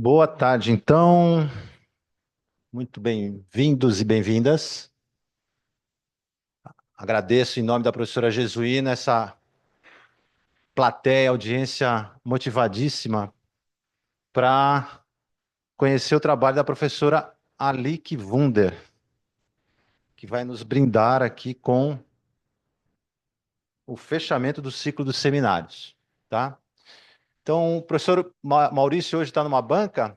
Boa tarde, então. Muito bem-vindos e bem-vindas. Agradeço em nome da professora Jesuína essa plateia, audiência motivadíssima para conhecer o trabalho da professora Alice Wunder, que vai nos brindar aqui com o fechamento do ciclo dos seminários, tá? Então, o professor Maurício hoje está numa banca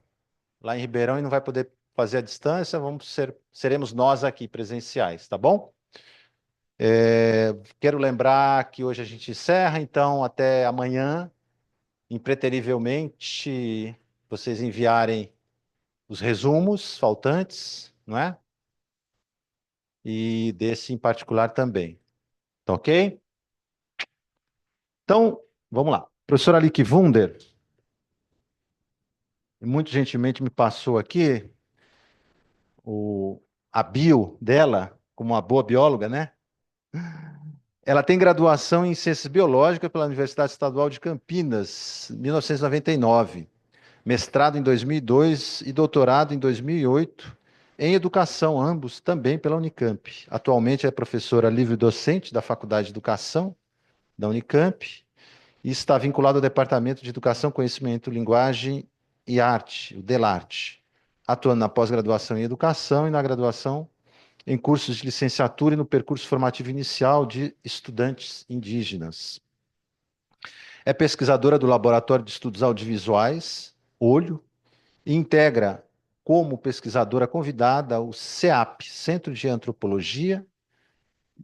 lá em Ribeirão e não vai poder fazer a distância, seremos nós aqui presenciais, tá bom? Quero lembrar que hoje a gente encerra, então até amanhã, impreterivelmente, vocês enviarem os resumos faltantes, não é? E desse em particular também. Tá ok? Então, vamos lá. Professora Alice Wunder, muito gentilmente me passou aqui o, a bio dela, como uma boa bióloga, né? Ela tem graduação em Ciências Biológicas pela Universidade Estadual de Campinas, 1999. Mestrado em 2002 e doutorado em 2008 em Educação, ambos também pela Unicamp. Atualmente é professora livre-docente da Faculdade de Educação da Unicamp e está vinculada ao Departamento de Educação, Conhecimento, Linguagem e Arte, o DELARTE, atuando na pós-graduação em Educação e na graduação em cursos de licenciatura e no percurso formativo inicial de estudantes indígenas. É pesquisadora do Laboratório de Estudos Audiovisuais, Olho, e integra como pesquisadora convidada o CEAP, Centro de Antropologia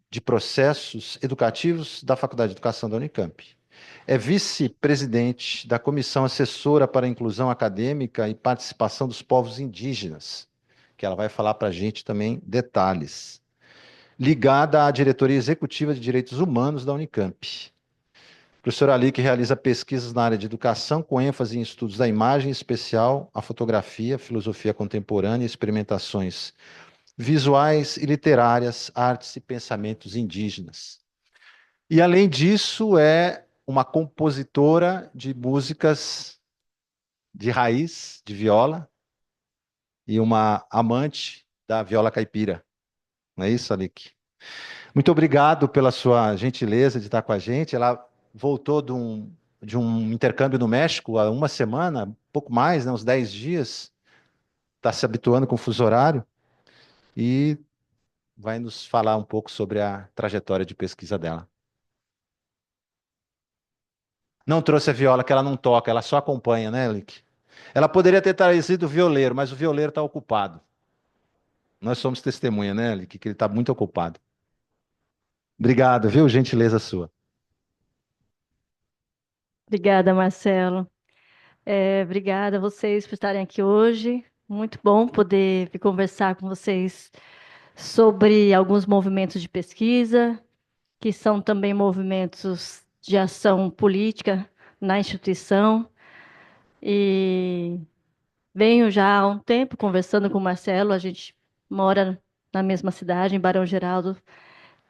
de Processos Educativos da Faculdade de Educação da Unicamp. É vice-presidente da Comissão Assessora para a Inclusão Acadêmica e Participação dos Povos Indígenas, que ela vai falar para a gente também detalhes. Ligada à Diretoria Executiva de Direitos Humanos da Unicamp. Professora Ali, que realiza pesquisas na área de educação, com ênfase em estudos da imagem, em especial a fotografia, filosofia contemporânea, experimentações visuais e literárias, artes e pensamentos indígenas. E, além disso, é uma compositora de músicas de raiz, de viola, e uma amante da viola caipira. Não é isso, Alique? Muito obrigado pela sua gentileza de estar com a gente. Ela voltou de um intercâmbio no México há uma semana, pouco mais, né, uns 10 dias. Está se habituando com o fuso horário e vai nos falar um pouco sobre a trajetória de pesquisa dela. Não trouxe a viola, que ela não toca, ela só acompanha, né, Lick? Ela poderia ter trazido o violeiro, mas o violeiro está ocupado. Nós somos testemunha, né, Lick, que ele está muito ocupado. Obrigado, viu? Gentileza sua. Obrigada, Marcelo. Obrigada a vocês por estarem aqui hoje. Muito bom poder vir conversar com vocês sobre alguns movimentos de pesquisa, que são também movimentos de ação política na instituição. E venho já há um tempo conversando com o Marcelo, a gente mora na mesma cidade, em Barão Geraldo,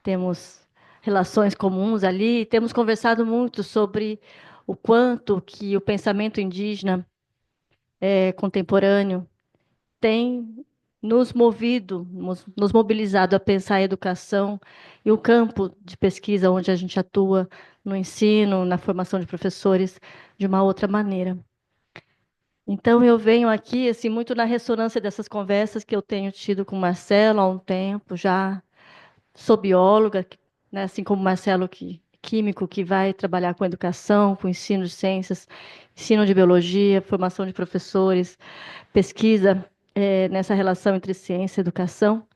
temos relações comuns ali, e temos conversado muito sobre o quanto que o pensamento indígena contemporâneo tem nos movido, nos mobilizado a pensar a educação e o campo de pesquisa onde a gente atua no ensino, na formação de professores, de uma outra maneira. Então, eu venho aqui, assim, muito na ressonância dessas conversas que eu tenho tido com o Marcelo há um tempo já. Sou bióloga, né, assim como o Marcelo, químico, que vai trabalhar com educação, com ensino de ciências, ensino de biologia, formação de professores, pesquisa nessa relação entre ciência e educação.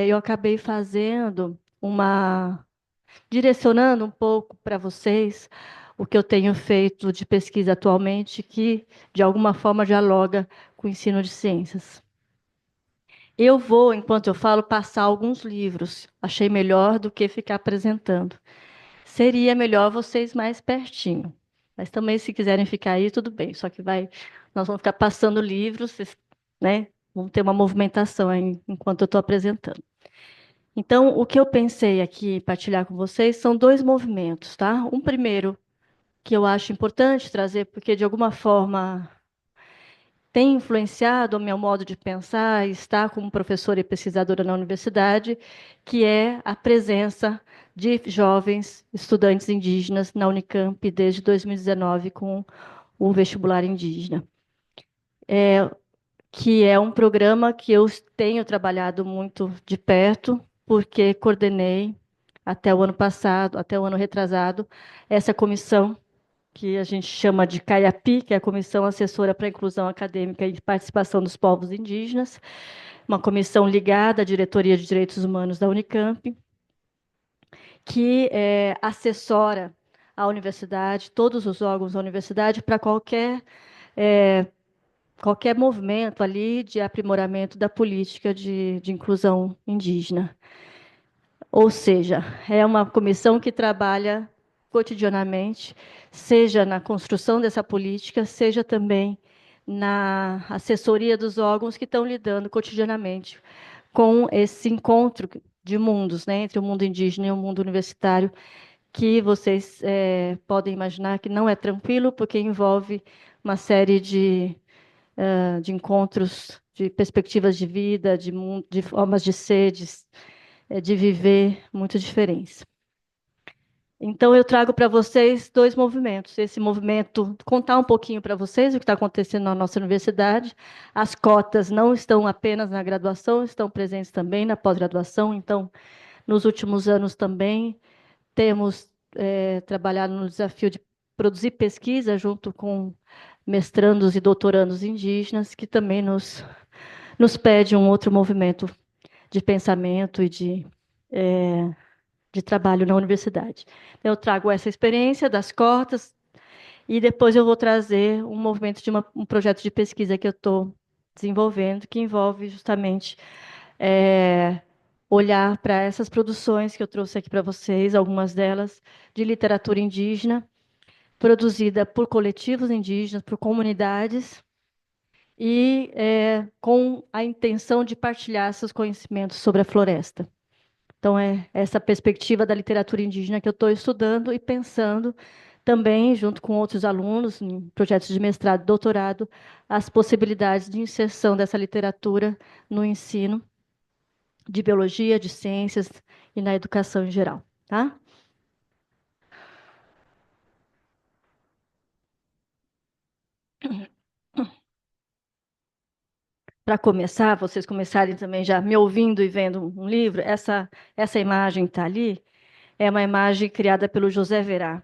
Eu acabei direcionando um pouco para vocês o que eu tenho feito de pesquisa atualmente, que de alguma forma dialoga com o ensino de ciências. Eu vou, enquanto eu falo, passar alguns livros. Achei melhor do que ficar apresentando. Seria melhor vocês mais pertinho. Mas também, se quiserem ficar aí, tudo bem. Só que nós vamos ficar passando livros, né? Vamos ter uma movimentação aí enquanto eu estou apresentando. Então, o que eu pensei aqui partilhar com vocês são dois movimentos, tá? Um primeiro que eu acho importante trazer, porque de alguma forma tem influenciado o meu modo de pensar e estar como professora e pesquisadora na universidade, que é a presença de jovens estudantes indígenas na Unicamp desde 2019 com o vestibular indígena, que é um programa que eu tenho trabalhado muito de perto, porque coordenei até o ano passado, até o ano retrasado, essa comissão que a gente chama de CAIAPI, que é a Comissão Assessora para a Inclusão Acadêmica e Participação dos Povos Indígenas, uma comissão ligada à Diretoria de Direitos Humanos da Unicamp, que assessora a universidade, todos os órgãos da universidade, para qualquer movimento ali de aprimoramento da política de inclusão indígena. Ou seja, é uma comissão que trabalha cotidianamente, seja na construção dessa política, seja também na assessoria dos órgãos que estão lidando cotidianamente com esse encontro de mundos, né, entre o mundo indígena e o mundo universitário, que vocês podem imaginar que não é tranquilo, porque envolve uma série de encontros, de perspectivas de vida, de formas de ser, de viver muito diferentes. Então, eu trago para vocês dois movimentos. Esse movimento, contar um pouquinho para vocês o que está acontecendo na nossa universidade. As cotas não estão apenas na graduação, estão presentes também na pós-graduação. Então, nos últimos anos também temos trabalhado no desafio de produzir pesquisa junto com mestrandos e doutorandos indígenas, que também nos pede um outro movimento de pensamento e de trabalho na universidade. Eu trago essa experiência das cotas e depois eu vou trazer um movimento de um projeto de pesquisa que eu estou desenvolvendo, que envolve justamente olhar para essas produções que eu trouxe aqui para vocês, algumas delas de literatura indígena, produzida por coletivos indígenas, por comunidades, e com a intenção de partilhar seus conhecimentos sobre a floresta. Então, é essa perspectiva da literatura indígena que eu estou estudando e pensando também, junto com outros alunos, em projetos de mestrado e doutorado, as possibilidades de inserção dessa literatura no ensino de biologia, de ciências e na educação em geral. Tá? Para começar, vocês começarem também já me ouvindo e vendo um livro, essa imagem que está ali é uma imagem criada pelo José Verá,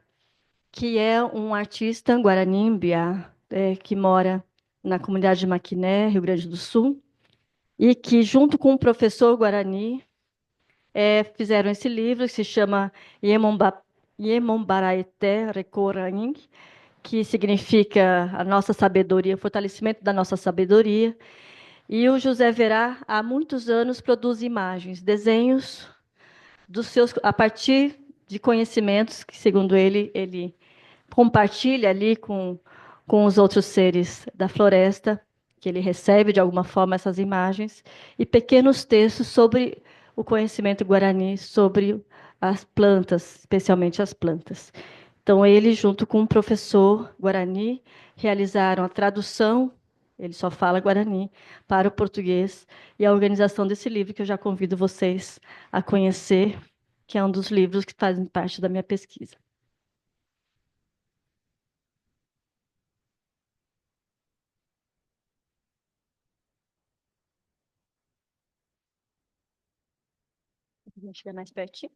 que é um artista guarani-mbiá, que mora na comunidade de Maquiné, Rio Grande do Sul, e que, junto com um professor guarani, fizeram esse livro, que se chama Yemambaraeté Rekoraing, que significa a nossa sabedoria, o fortalecimento da nossa sabedoria. E o José Verá, há muitos anos, produz imagens, desenhos a partir de conhecimentos que, segundo ele compartilha ali com os outros seres da floresta, que ele recebe de alguma forma essas imagens, e pequenos textos sobre o conhecimento guarani, sobre as plantas, especialmente as plantas. Então, ele, junto com um professor guarani, realizaram a tradução, ele só fala guarani, para o português, e a organização desse livro, que eu já convido vocês a conhecer, que é um dos livros que fazem parte da minha pesquisa. A gente chegar mais pertinho.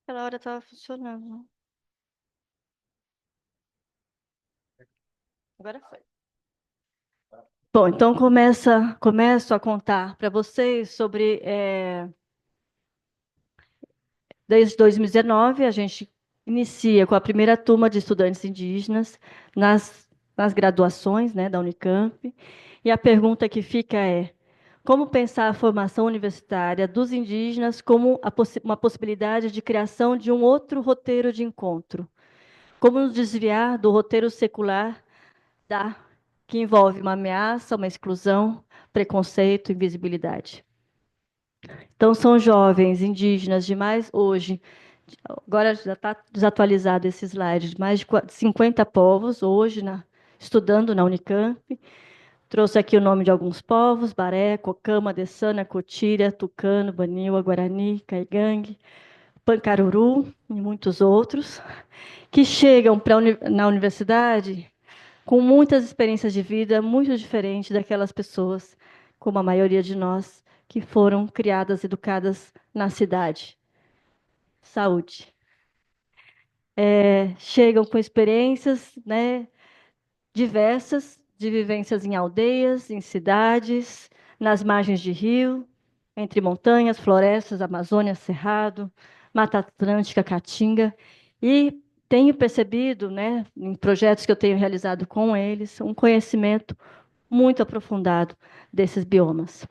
Aquela hora estava funcionando. Agora foi. Bom, então começo a contar para vocês sobre. Desde 2019, a gente inicia com a primeira turma de estudantes indígenas nas graduações, né, da Unicamp. E a pergunta que fica é: como pensar a formação universitária dos indígenas como uma possibilidade de criação de um outro roteiro de encontro? Como nos desviar do roteiro secular da, que envolve uma ameaça, uma exclusão, preconceito, invisibilidade? Então, são jovens indígenas hoje agora já está desatualizado esse slide, de mais de 50 povos hoje estudando na Unicamp. Trouxe aqui o nome de alguns povos: Baré, Cocama, Dessana, Cotilha, Tucano, Baniwa, Guarani, Caigangue, Pancaruru e muitos outros, que chegam na universidade com muitas experiências de vida muito diferentes daquelas pessoas, como a maioria de nós, que foram criadas, educadas na cidade. Saúde. Chegam com experiências, né, diversas, de vivências em aldeias, em cidades, nas margens de rio, entre montanhas, florestas, Amazônia, Cerrado, Mata Atlântica, Caatinga, e tenho percebido, né, em projetos que eu tenho realizado com eles, um conhecimento muito aprofundado desses biomas.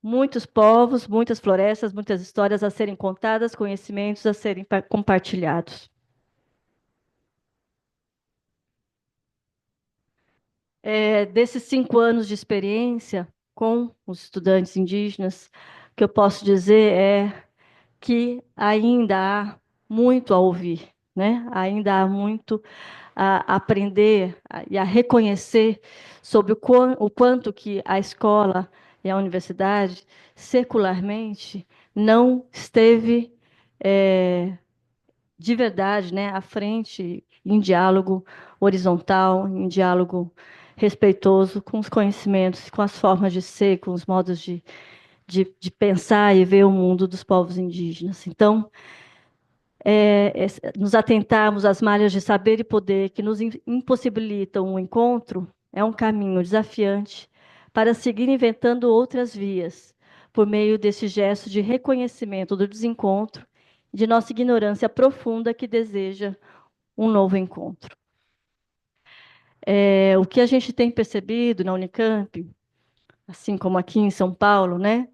Muitos povos, muitas florestas, muitas histórias a serem contadas, conhecimentos a serem compartilhados. Desses 5 anos de experiência com os estudantes indígenas, o que eu posso dizer é que ainda há muito a ouvir, né? Ainda há muito a aprender e a reconhecer sobre o quanto que a escola e a universidade, secularmente, não esteve de verdade, né, à frente, em diálogo horizontal, em diálogo respeitoso com os conhecimentos, com as formas de ser, com os modos de pensar e ver o mundo dos povos indígenas. Então, nos atentarmos às malhas de saber e poder que nos impossibilitam um encontro é um caminho desafiante para seguir inventando outras vias, por meio desse gesto de reconhecimento do desencontro, de nossa ignorância profunda que deseja um novo encontro. O que a gente tem percebido na Unicamp, assim como aqui em São Paulo, né,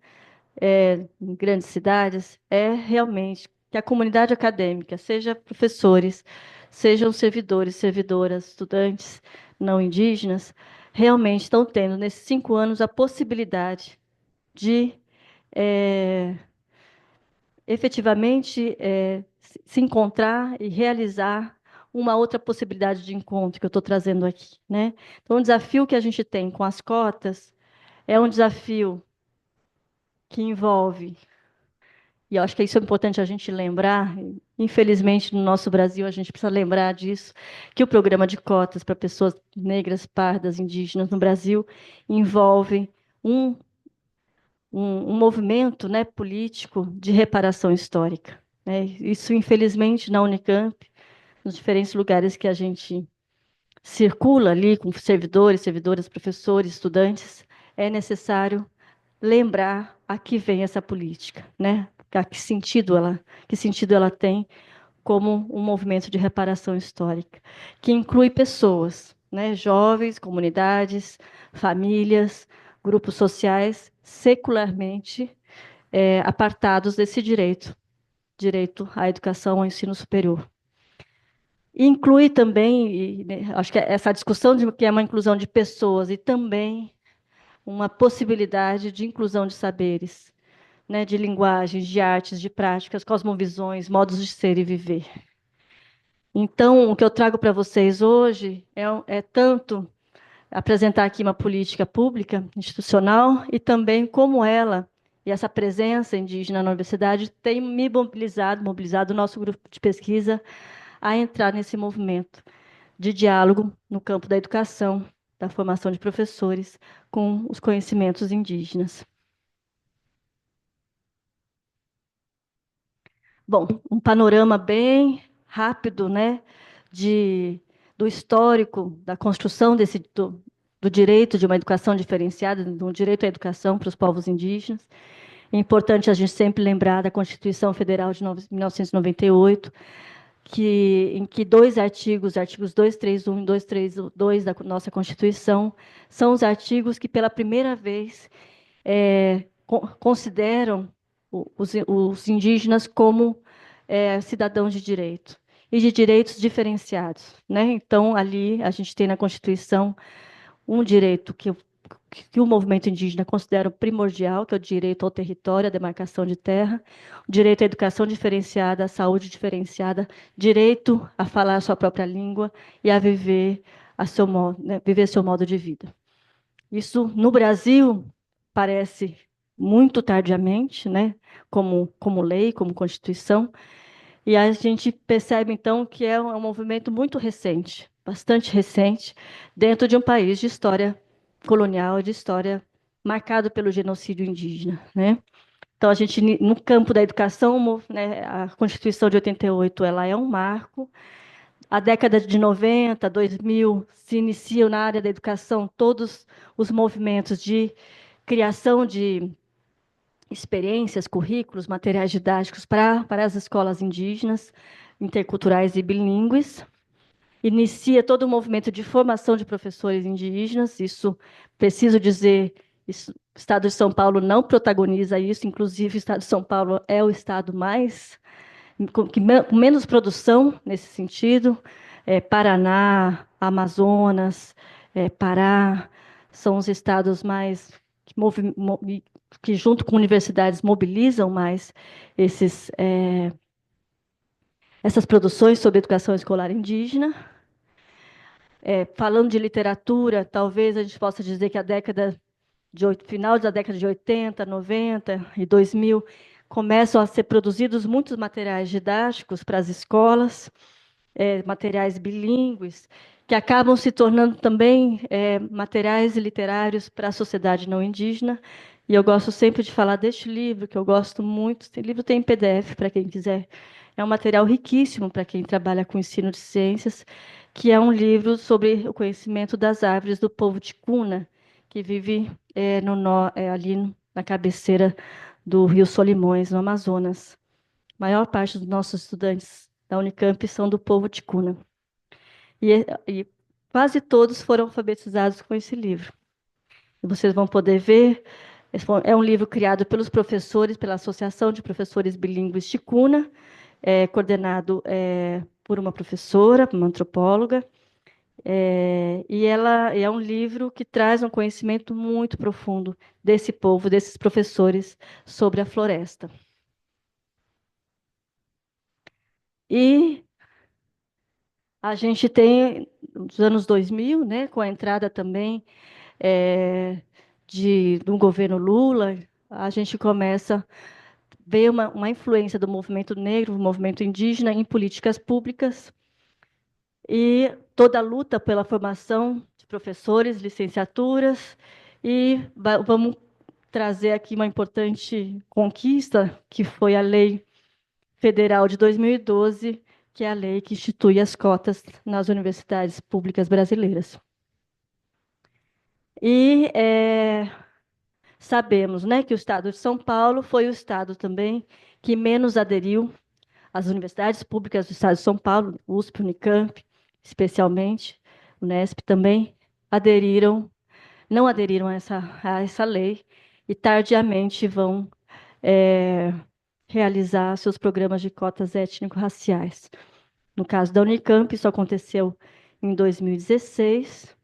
em grandes cidades, é realmente que a comunidade acadêmica, seja professores, sejam servidores, servidoras, estudantes não indígenas, realmente estão tendo, nesses 5 anos, a possibilidade de efetivamente se encontrar e realizar uma outra possibilidade de encontro que eu estou trazendo aqui, né? Então, o desafio que a gente tem com as cotas é um desafio que envolve, e eu acho que isso é importante a gente lembrar, infelizmente no nosso Brasil a gente precisa lembrar disso, que o programa de cotas para pessoas negras, pardas, indígenas no Brasil envolve um, um movimento, né, político de reparação histórica, né? Isso, infelizmente, na Unicamp, nos diferentes lugares que a gente circula ali com servidores, servidoras, professores, estudantes, é necessário lembrar a que vem essa política, né? Que sentido ela tem como um movimento de reparação histórica, que inclui pessoas, né? Jovens, comunidades, famílias, grupos sociais, secularmente apartados desse direito à educação, ao ensino superior. Inclui também, né, acho que essa discussão de que é uma inclusão de pessoas e também uma possibilidade de inclusão de saberes, né, de linguagens, de artes, de práticas, cosmovisões, modos de ser e viver. Então, o que eu trago para vocês hoje é tanto apresentar aqui uma política pública, institucional, e também como ela e essa presença indígena na universidade tem me mobilizado o nosso grupo de pesquisa a entrar nesse movimento de diálogo no campo da educação, da formação de professores com os conhecimentos indígenas. Bom, um panorama bem rápido, né, do histórico da construção do direito de uma educação diferenciada, do direito à educação para os povos indígenas. É importante a gente sempre lembrar da Constituição Federal de 1998, em que dois artigos 231 e 232 da nossa Constituição, são os artigos que, pela primeira vez, consideram os indígenas como cidadãos de direito e de direitos diferenciados, né? Então, ali a gente tem na Constituição um direito que o movimento indígena considera primordial, que é o direito ao território, à demarcação de terra, o direito à educação diferenciada, à saúde diferenciada, direito a falar a sua própria língua e a viver a seu modo, né, viver seu modo de vida. Isso no Brasil parece muito tardiamente, né, como lei, como Constituição, e a gente percebe, então, que é um movimento muito recente, bastante recente, dentro de um país de história colonial, de história marcado pelo genocídio indígena, né? Então, a gente, no campo da educação, né, a Constituição de 88, ela é um marco. A década de 90, 2000, se iniciam na área da educação todos os movimentos de criação de experiências, currículos, materiais didáticos para as escolas indígenas, interculturais e bilíngues. Inicia todo o movimento de formação de professores indígenas. Isso, preciso dizer, isso, o Estado de São Paulo não protagoniza isso, inclusive o Estado de São Paulo é o estado com menos produção nesse sentido. Paraná, Amazonas, Pará, são os estados mais que, junto com universidades, mobilizam mais essas produções sobre educação escolar indígena. Falando de literatura, talvez a gente possa dizer que final da década de 80, 90 e 2000 começam a ser produzidos muitos materiais didáticos para as escolas, materiais bilíngues, que acabam se tornando também materiais literários para a sociedade não indígena. E eu gosto sempre de falar deste livro, que eu gosto muito. Esse livro tem em PDF, para quem quiser. É um material riquíssimo para quem trabalha com ensino de ciências, que é um livro sobre o conhecimento das árvores do povo ticuna, que vive ali na cabeceira do Rio Solimões, no Amazonas. A maior parte dos nossos estudantes da Unicamp são do povo ticuna. E quase todos foram alfabetizados com esse livro. E vocês vão poder ver, é um livro criado pelos professores, pela Associação de Professores Bilíngues Ticuna, coordenado por uma professora, uma antropóloga, e ela é um livro que traz um conhecimento muito profundo desse povo, desses professores, sobre a floresta. E a gente tem, nos anos 2000, né, com a entrada também do governo Lula, a gente começa a ver uma influência do movimento negro, do movimento indígena em políticas públicas, e toda a luta pela formação de professores, licenciaturas, e vamos trazer aqui uma importante conquista, que foi a Lei Federal de 2012, que é a lei que institui as cotas nas universidades públicas brasileiras. E sabemos, né, que o Estado de São Paulo foi o Estado também que menos aderiu às universidades públicas do Estado de São Paulo, USP, Unicamp, especialmente, Unesp também, não aderiram a essa lei e tardiamente vão realizar seus programas de cotas étnico-raciais. No caso da Unicamp, isso aconteceu em 2016,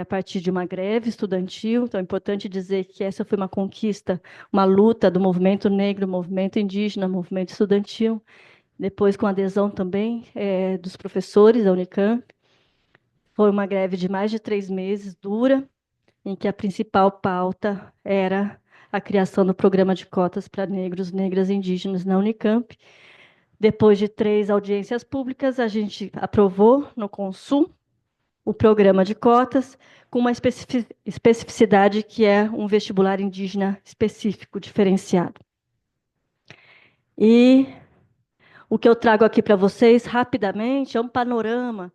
a partir de uma greve estudantil. Então, é importante dizer que essa foi uma conquista, uma luta do movimento negro, movimento indígena, movimento estudantil, depois com adesão também dos professores da Unicamp. Foi uma greve de mais de 3 meses, dura, em que a principal pauta era a criação do programa de cotas para negros, negras e indígenas na Unicamp. Depois de 3 audiências públicas, a gente aprovou no Consul o programa de cotas, com uma especificidade que é um vestibular indígena específico, diferenciado. E o que eu trago aqui para vocês, rapidamente, é um panorama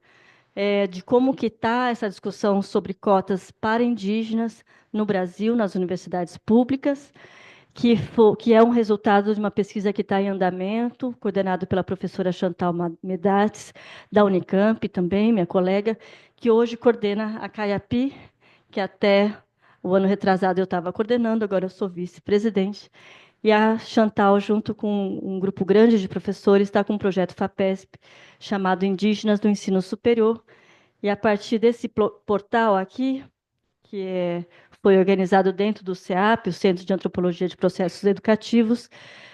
de como que está essa discussão sobre cotas para indígenas no Brasil, nas universidades públicas, que é um resultado de uma pesquisa que está em andamento, coordenado pela professora Chantal Medartes, da Unicamp também, minha colega, que hoje coordena a CAIAPI, que até o ano retrasado eu estava coordenando, agora eu sou vice-presidente. E a Chantal, junto com um grupo grande de professores, está com um projeto FAPESP chamado Indígenas do Ensino Superior. E a partir desse portal aqui, que foi organizado dentro do CEAP, o Centro de Antropologia de Processos Educativos,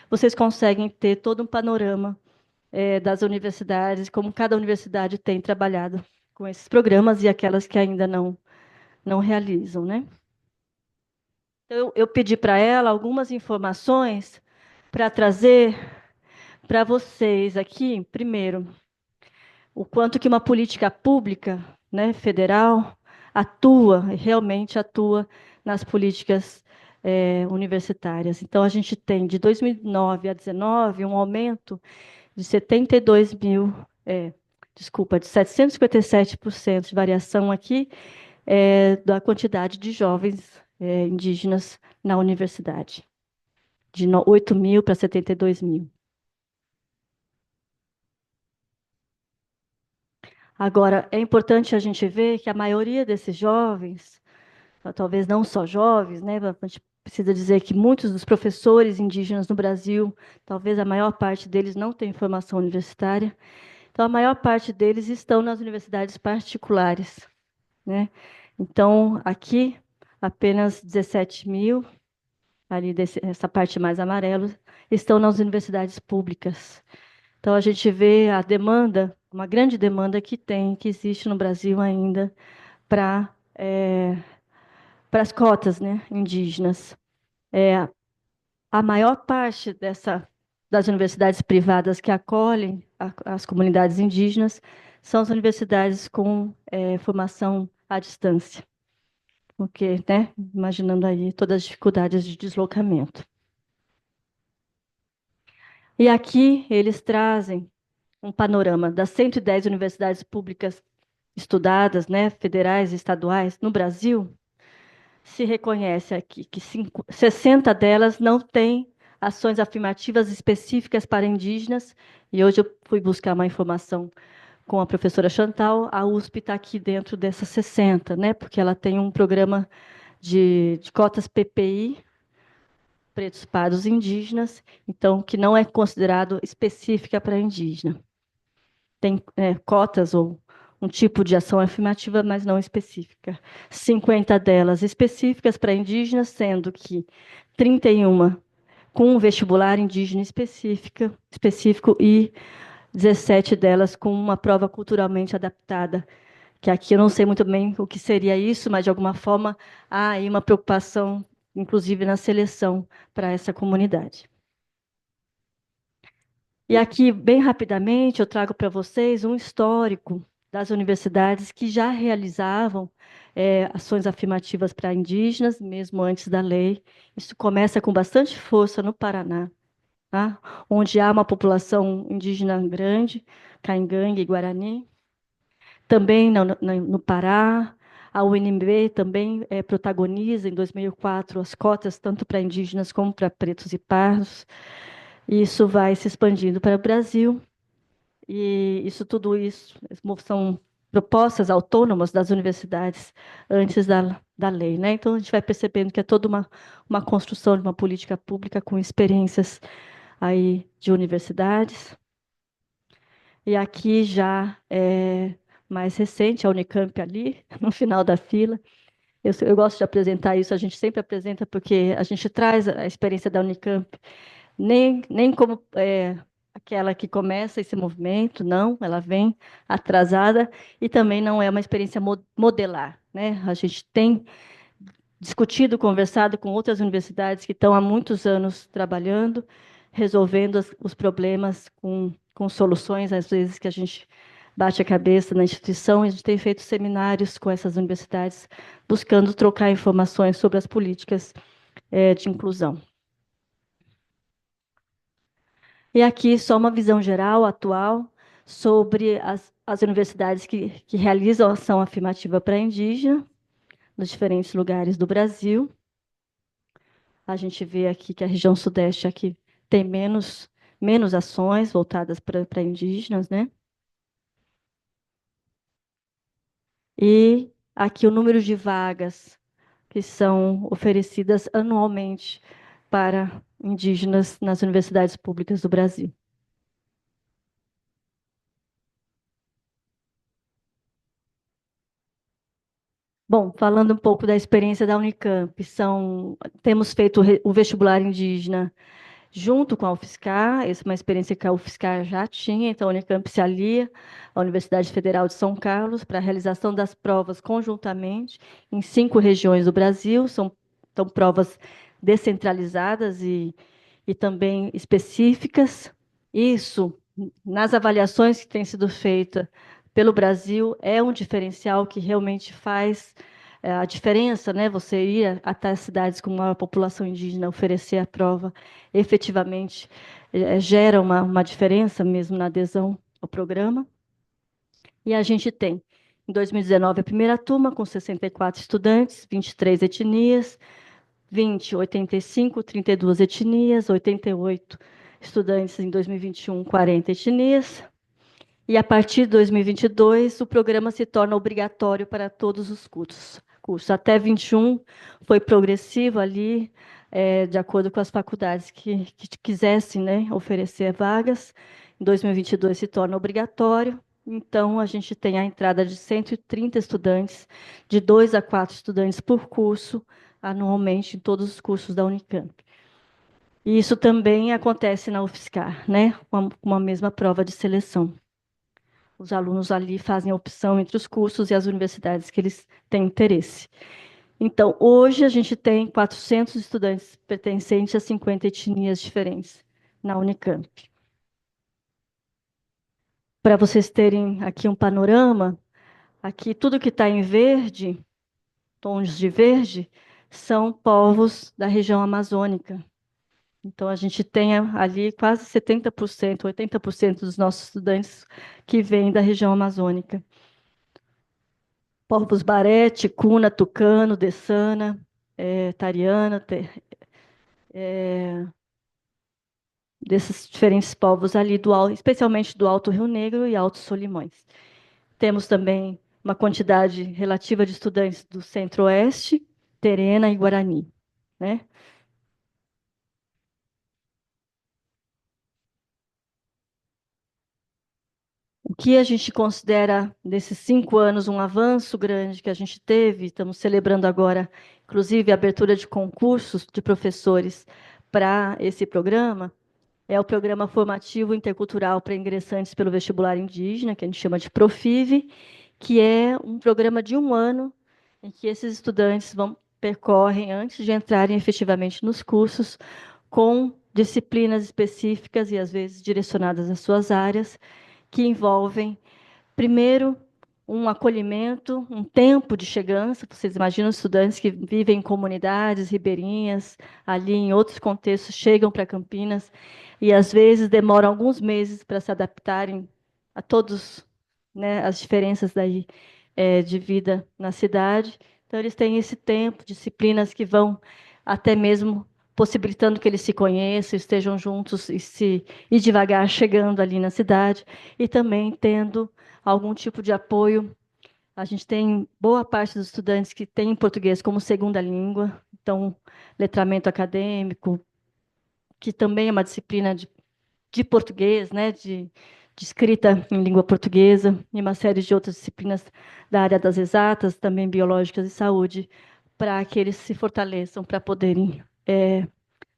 vocês conseguem ter todo um panorama das universidades, como cada universidade tem trabalhado com esses programas e aquelas que ainda não realizam, né? Então, eu pedi para ela algumas informações para trazer para vocês aqui, primeiro, o quanto que uma política pública, né, federal, realmente atua nas políticas universitárias. Então, a gente tem, de 2009 a 2019, um aumento de 72 mil, desculpa, de 757% de variação aqui da quantidade de jovens indígenas na universidade, de 8 mil para 72 mil. Agora, é importante a gente ver que a maioria desses jovens, talvez não só jovens, né? A gente precisa dizer que muitos dos professores indígenas no Brasil, talvez a maior parte deles não tem formação universitária. Então, a maior parte deles estão nas universidades particulares, né? Então, aqui, apenas 17 mil, ali essa parte mais amarela, estão nas universidades públicas. Então, a gente vê a demanda, uma grande demanda que existe no Brasil ainda para para as cotas, né, indígenas. A maior parte das universidades privadas que acolhem as comunidades indígenas são as universidades com formação à distância, porque, né, imaginando aí todas as dificuldades de deslocamento. E aqui eles trazem um panorama das 110 universidades públicas estudadas, né, federais e estaduais, no Brasil. Se reconhece aqui que 60 delas não têm ações afirmativas específicas para indígenas, e hoje eu fui buscar uma informação com a professora Chantal, a USP está aqui dentro dessas 60, né, porque ela tem um programa de cotas PPI, pretos, pardos, indígenas, então, que não é considerado específica para indígena. Tem cotas ou um tipo de ação afirmativa, mas não específica. 50 delas específicas para indígenas, sendo que 31 com um vestibular indígena específico e 17 delas com uma prova culturalmente adaptada, que aqui eu não sei muito bem o que seria isso, mas de alguma forma há aí uma preocupação, inclusive na seleção para essa comunidade. E aqui, bem rapidamente, eu trago para vocês um histórico das universidades que já realizavam ações afirmativas para indígenas, mesmo antes da lei. Isso começa com bastante força no Paraná, tá? Onde há uma população indígena grande, Caingangue e Guarani. Também no Pará, a UNB também protagoniza, em 2004, as cotas tanto para indígenas como para pretos e pardos. E isso vai se expandindo para o Brasil. E tudo isso são propostas autônomas das universidades antes da lei, né? Então, a gente vai percebendo que é toda uma construção de uma política pública com experiências aí de universidades. E aqui já é mais recente, a Unicamp ali, no final da fila. Eu gosto de apresentar isso, a gente sempre apresenta porque a gente traz a experiência da Unicamp, nem como aquela que começa esse movimento, não, ela vem atrasada e também não é uma experiência modelar, né? A gente tem discutido, conversado com outras universidades que estão há muitos anos trabalhando, resolvendo os problemas com soluções, às vezes, que a gente bate a cabeça na instituição, e a gente tem feito seminários com essas universidades, buscando trocar informações sobre as políticas de inclusão. E aqui só uma visão geral, atual, sobre as universidades que realizam ação afirmativa para indígena, nos diferentes lugares do Brasil. A gente vê aqui que a região sudeste aqui tem menos ações voltadas para indígenas, né? E aqui o número de vagas que são oferecidas anualmente para indígenas nas universidades públicas do Brasil. Bom, falando um pouco da experiência da Unicamp, temos feito o vestibular indígena junto com a UFSCar, essa é uma experiência que a UFSCar já tinha, então a Unicamp se alia à Universidade Federal de São Carlos para a realização das provas conjuntamente em 5 regiões do Brasil, são provas descentralizadas e também específicas. Isso, nas avaliações que têm sido feitas pelo Brasil, é um diferencial que realmente faz a diferença, né? Você ir até as cidades com maior população indígena, oferecer a prova, efetivamente gera uma diferença mesmo na adesão ao programa. E a gente tem, em 2019, a primeira turma com 64 estudantes, 23 etnias, 20, 85, 32 etnias, 88 estudantes em 2021, 40 etnias. E a partir de 2022, o programa se torna obrigatório para todos os cursos. Até 21 foi progressivo ali, de acordo com as faculdades que quisessem, né, oferecer vagas. Em 2022 se torna obrigatório. Então, a gente tem a entrada de 130 estudantes, de 2 a 4 estudantes por curso, anualmente, em todos os cursos da Unicamp. E isso também acontece na UFSCar, né, com a mesma prova de seleção. Os alunos ali fazem a opção entre os cursos e as universidades que eles têm interesse. Então, hoje a gente tem 400 estudantes pertencentes a 50 etnias diferentes na Unicamp. Para vocês terem aqui um panorama, aqui tudo que está em verde, tons de verde, são povos da região amazônica. Então, a gente tem ali quase 70%, 80% dos nossos estudantes que vêm da região amazônica. Povos Barete, Cuna, Tucano, Dessana, Tariana, desses diferentes povos ali, especialmente do Alto Rio Negro e Alto Solimões. Temos também uma quantidade relativa de estudantes do Centro-Oeste, Terena e Guarani, né? O que a gente considera, nesses 5 anos, um avanço grande que a gente teve, estamos celebrando agora, inclusive, a abertura de concursos de professores para esse programa, é o Programa Formativo Intercultural para Ingressantes pelo Vestibular Indígena, que a gente chama de PROFIV, que é um programa de 1 ano, em que esses estudantes percorrem, antes de entrarem efetivamente nos cursos, com disciplinas específicas e, às vezes, direcionadas às suas áreas, que envolvem, primeiro, um acolhimento, um tempo de chegança. Vocês imaginam estudantes que vivem em comunidades ribeirinhas, ali em outros contextos, chegam para Campinas e, às vezes, demoram alguns meses para se adaptarem a todos, né, as diferenças daí, de vida na cidade. Então, eles têm esse tempo, disciplinas que vão até mesmo possibilitando que eles se conheçam, estejam juntos e devagar chegando ali na cidade, e também tendo algum tipo de apoio. A gente tem boa parte dos estudantes que têm português como segunda língua, então, letramento acadêmico, que também é uma disciplina de português, né, de escrita em língua portuguesa, e uma série de outras disciplinas da área das exatas, também biológicas e saúde, para que eles se fortaleçam para poderem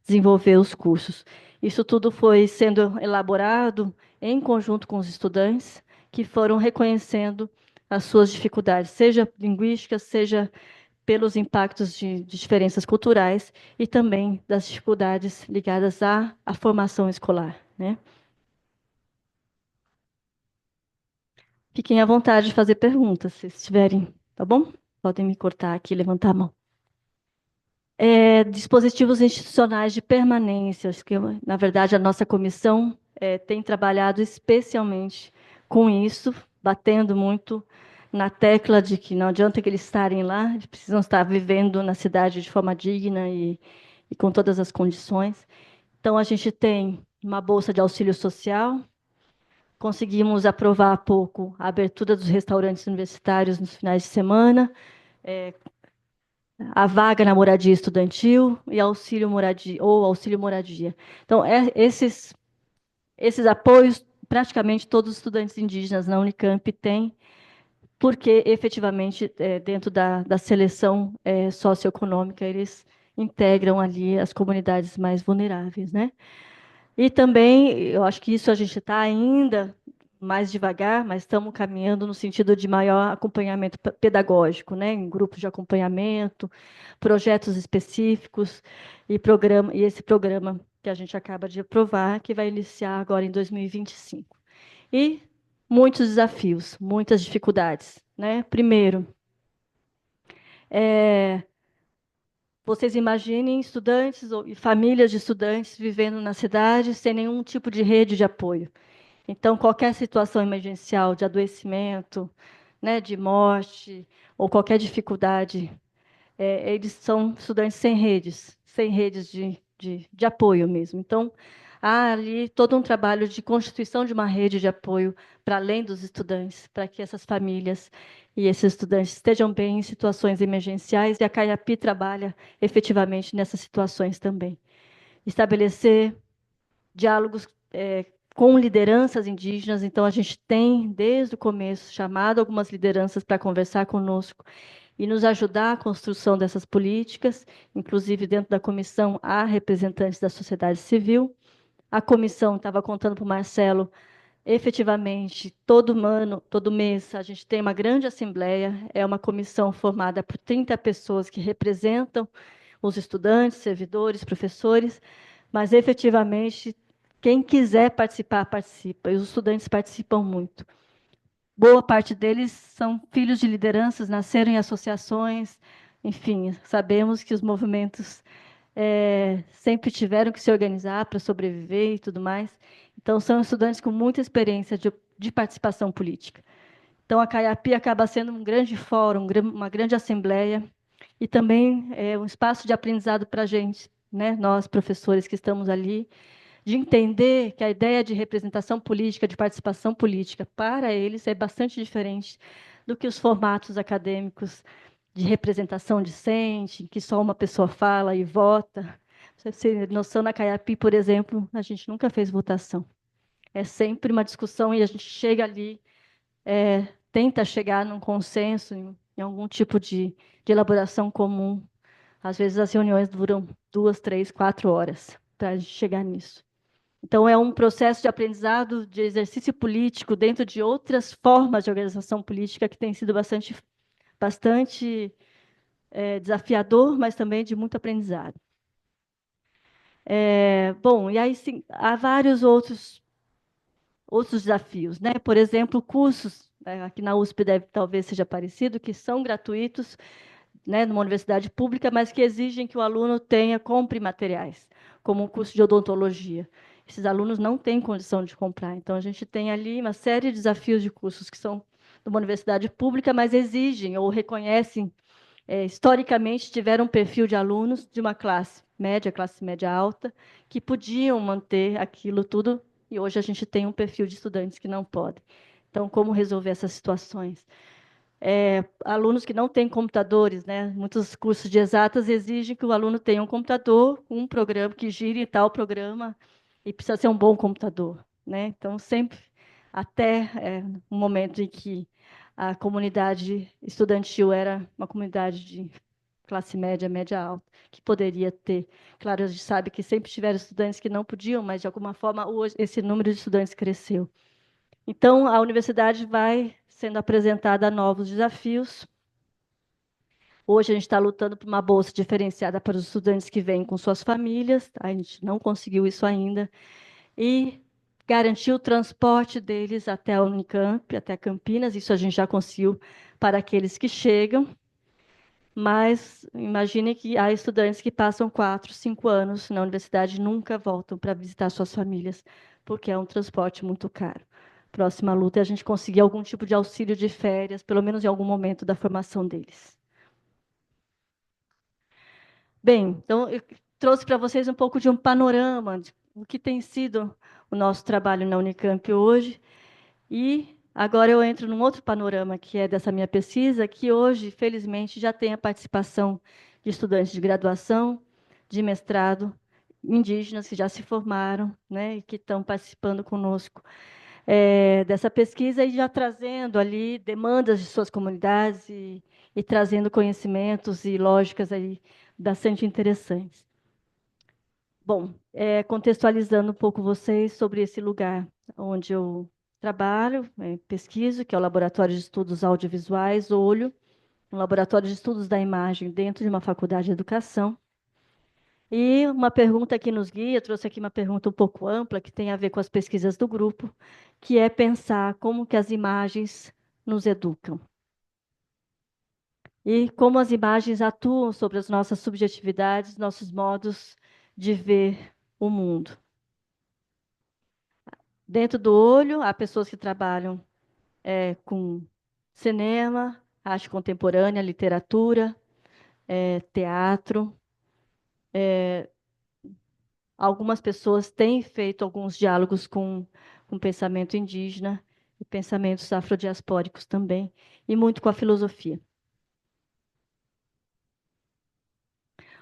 desenvolver os cursos. Isso tudo foi sendo elaborado em conjunto com os estudantes, que foram reconhecendo as suas dificuldades, seja linguísticas, seja pelos impactos de diferenças culturais e também das dificuldades ligadas à formação escolar, né? Fiquem à vontade de fazer perguntas, se tiverem, tá bom? Podem me cortar aqui, levantar a mão. Dispositivos institucionais de permanência, acho que, na verdade, a nossa comissão tem trabalhado especialmente com isso, batendo muito na tecla de que não adianta que eles estarem lá, eles precisam estar vivendo na cidade de forma digna e com todas as condições. Então, a gente tem uma bolsa de auxílio social, conseguimos aprovar há pouco a abertura dos restaurantes universitários nos finais de semana, a vaga na moradia estudantil e auxílio moradia ou auxílio moradia. Então, esses apoios, praticamente todos os estudantes indígenas na Unicamp têm porque efetivamente, dentro da seleção socioeconômica, eles integram ali as comunidades mais vulneráveis, né? E também, eu acho que isso a gente está ainda mais devagar, mas estamos caminhando no sentido de maior acompanhamento pedagógico, né? Em grupos de acompanhamento, projetos específicos e esse programa que a gente acaba de aprovar, que vai iniciar agora em 2025. E muitos desafios, muitas dificuldades, né? Primeiro, vocês imaginem estudantes e famílias de estudantes vivendo na cidade sem nenhum tipo de rede de apoio. Então, qualquer situação emergencial de adoecimento, né, de morte ou qualquer dificuldade, eles são estudantes sem redes de apoio mesmo. Então, há ali todo um trabalho de constituição de uma rede de apoio para além dos estudantes, para que essas famílias e esses estudantes estejam bem em situações emergenciais, e a CAIAPI trabalha efetivamente nessas situações também. Estabelecer diálogos com lideranças indígenas. Então, a gente tem, desde o começo, chamado algumas lideranças para conversar conosco e nos ajudar a construção dessas políticas. Inclusive, dentro da comissão, há representantes da sociedade civil. A comissão, estava contando para o Marcelo, efetivamente, todo ano, todo mês, a gente tem uma grande assembleia. É uma comissão formada por 30 pessoas que representam os estudantes, servidores, professores, mas efetivamente quem quiser participar, participa, e os estudantes participam muito. Boa parte deles são filhos de lideranças, nasceram em associações, enfim, sabemos que os movimentos sempre tiveram que se organizar para sobreviver e tudo mais. Então, são estudantes com muita experiência de participação política. Então, a CAIAPI acaba sendo um grande fórum, uma grande assembleia, e também é um espaço de aprendizado para a gente, né? Nós, professores que estamos ali, de entender que a ideia de representação política, de participação política, para eles é bastante diferente do que os formatos acadêmicos de representação discente, em que só uma pessoa fala e vota. Você tem noção, na CAIAPI, por exemplo, a gente nunca fez votação. É sempre uma discussão e a gente chega ali, tenta chegar num consenso, em algum tipo de elaboração comum. Às vezes as reuniões duram 2, 3, 4 horas para a gente chegar nisso. Então, é um processo de aprendizado, de exercício político, dentro de outras formas de organização política, que tem sido bastante desafiador, mas também de muito aprendizado. Bom, e aí sim, há vários outros desafios, né? Por exemplo, cursos, aqui na USP talvez seja parecido, que são gratuitos, né, numa universidade pública, mas que exigem que o aluno compre materiais, como o curso de odontologia. Esses alunos não têm condição de comprar. Então, a gente tem ali uma série de desafios de cursos que são de uma universidade pública, mas exigem ou reconhecem, historicamente, tiveram um perfil de alunos de uma classe média alta, que podiam manter aquilo tudo, e hoje a gente tem um perfil de estudantes que não podem. Então, como resolver essas situações? Alunos que não têm computadores, né? Muitos cursos de exatas exigem que o aluno tenha um computador, um programa que gire tal programa, e precisa ser um bom computador, né? Então, sempre, até um momento em que a comunidade estudantil era uma comunidade de classe média, média alta, que poderia ter. Claro, a gente sabe que sempre tiveram estudantes que não podiam, mas, de alguma forma, hoje, esse número de estudantes cresceu. Então, a universidade vai sendo apresentada a novos desafios. Hoje, a gente está lutando por uma bolsa diferenciada para os estudantes que vêm com suas famílias. A gente não conseguiu isso ainda. E garantir o transporte deles até a Unicamp, até Campinas. Isso a gente já conseguiu para aqueles que chegam. Mas imagine que há estudantes que passam 4, 5 anos na universidade e nunca voltam para visitar suas famílias, porque é um transporte muito caro. Próxima luta é a gente conseguir algum tipo de auxílio de férias, pelo menos em algum momento da formação deles. Bem, então eu trouxe para vocês um pouco de um panorama de o que tem sido o nosso trabalho na Unicamp hoje. E agora eu entro num outro panorama, que é dessa minha pesquisa, que hoje, felizmente, já tem a participação de estudantes de graduação, de mestrado, indígenas que já se formaram, né, e que estão participando conosco dessa pesquisa e já trazendo ali demandas de suas comunidades e trazendo conhecimentos e lógicas aí bastante interessantes. Bom, contextualizando um pouco vocês sobre esse lugar onde eu trabalho, pesquiso, que é o Laboratório de Estudos Audiovisuais, Olho, um laboratório de estudos da imagem dentro de uma faculdade de educação. E uma pergunta que nos guia, trouxe aqui uma pergunta um pouco ampla, que tem a ver com as pesquisas do grupo, que é pensar como que as imagens nos educam. E como as imagens atuam sobre as nossas subjetividades, nossos modos de ver o mundo. Dentro do olho, há pessoas que trabalham com cinema, arte contemporânea, literatura, teatro. Algumas pessoas têm feito alguns diálogos com pensamento indígena e pensamentos afrodiaspóricos também, e muito com a filosofia.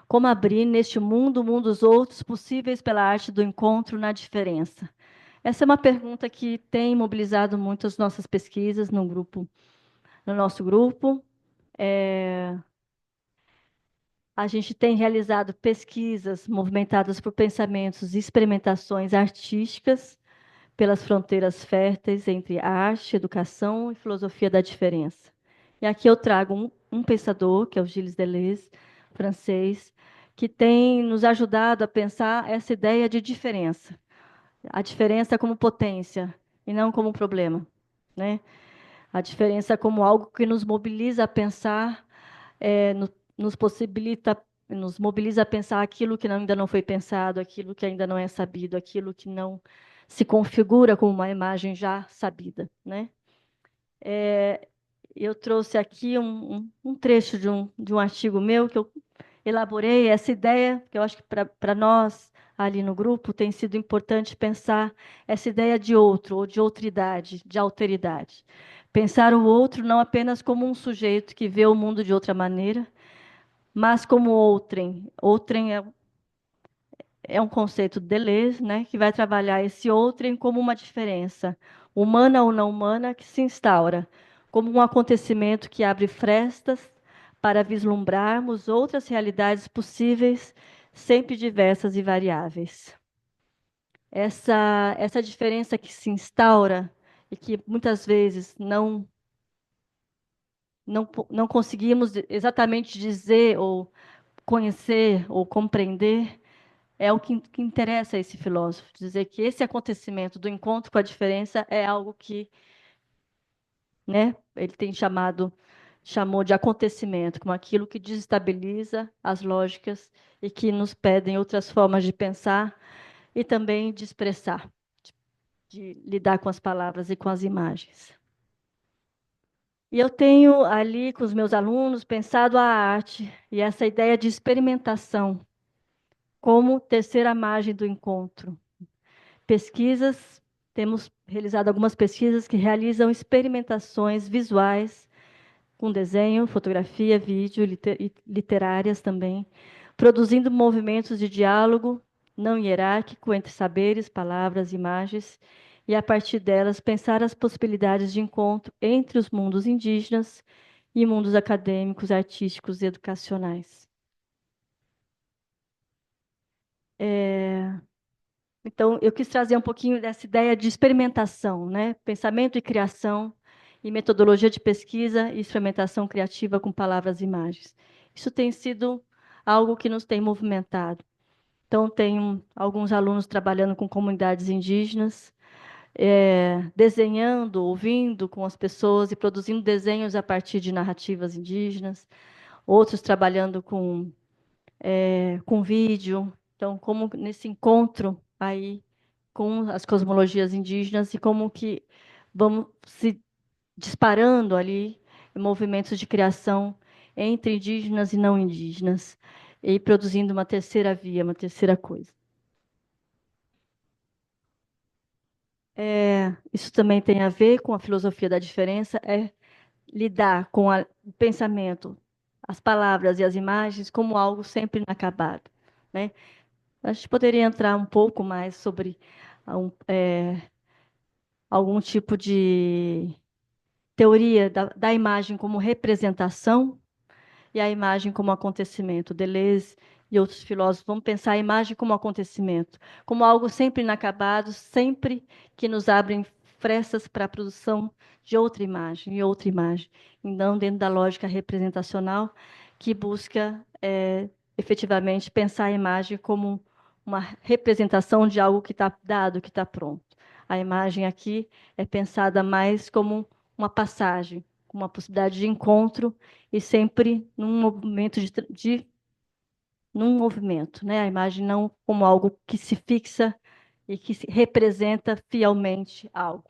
Como abrir neste mundo o mundo dos outros possíveis pela arte do encontro na diferença? Essa é uma pergunta que tem mobilizado muito as nossas pesquisas no nosso grupo. A gente tem realizado pesquisas movimentadas por pensamentos e experimentações artísticas pelas fronteiras férteis entre arte, educação e filosofia da diferença. E aqui eu trago um pensador, que é o Gilles Deleuze, francês, que tem nos ajudado a pensar essa ideia de diferença. A diferença como potência e não como problema, né? A diferença como algo que nos mobiliza a pensar, nos possibilita, nos mobiliza a pensar aquilo que ainda não foi pensado, aquilo que ainda não é sabido, aquilo que não se configura como uma imagem já sabida, né? Eu trouxe aqui um trecho de um artigo meu que eu elaborei essa ideia, que eu acho que para nós ali no grupo tem sido importante pensar essa ideia de outro, ou de outridade, de alteridade. Pensar o outro não apenas como um sujeito que vê o mundo de outra maneira, mas como outrem. Outrem é um conceito de Deleuze, né, que vai trabalhar esse outrem como uma diferença, humana ou não humana, que se instaura, como um acontecimento que abre frestas para vislumbrarmos outras realidades possíveis, sempre diversas e variáveis. Essa diferença que se instaura e que muitas vezes não conseguimos exatamente dizer ou conhecer ou compreender, é o que interessa a esse filósofo, dizer que esse acontecimento do encontro com a diferença é algo que, né, ele tem chamou de acontecimento, como aquilo que desestabiliza as lógicas e que nos pedem outras formas de pensar e também de expressar, de lidar com as palavras e com as imagens. E eu tenho ali com os meus alunos pensado a arte e essa ideia de experimentação como terceira margem do encontro. Pesquisas, temos realizado algumas pesquisas que realizam experimentações visuais com desenho, fotografia, vídeo e literárias também, produzindo movimentos de diálogo não hierárquico entre saberes, palavras, imagens, e a partir delas pensar as possibilidades de encontro entre os mundos indígenas e mundos acadêmicos, artísticos e educacionais. Então, eu quis trazer um pouquinho dessa ideia de experimentação, né? Pensamento e criação, e metodologia de pesquisa e experimentação criativa com palavras e imagens. Isso tem sido algo que nos tem movimentado. Então, tenho alguns alunos trabalhando com comunidades indígenas, desenhando, ouvindo com as pessoas e produzindo desenhos a partir de narrativas indígenas, outros trabalhando com vídeo. Então, como nesse encontro aí com as cosmologias indígenas e como que vamos se disparando ali em movimentos de criação entre indígenas e não indígenas e produzindo uma terceira via, uma terceira coisa. Isso também tem a ver com a filosofia da diferença, lidar com o pensamento, as palavras e as imagens como algo sempre inacabado, né? A gente poderia entrar um pouco mais sobre algum tipo de teoria da imagem como representação e a imagem como acontecimento. Deleuze e outros filósofos vão pensar a imagem como acontecimento, como algo sempre inacabado, sempre que nos abrem frestas para a produção de outra imagem e outra imagem, e não dentro da lógica representacional que busca efetivamente pensar a imagem como uma representação de algo que está dado, que está pronto. A imagem aqui é pensada mais como uma passagem, uma possibilidade de encontro e sempre num movimento num movimento, né? A imagem não como algo que se fixa e que se representa fielmente algo.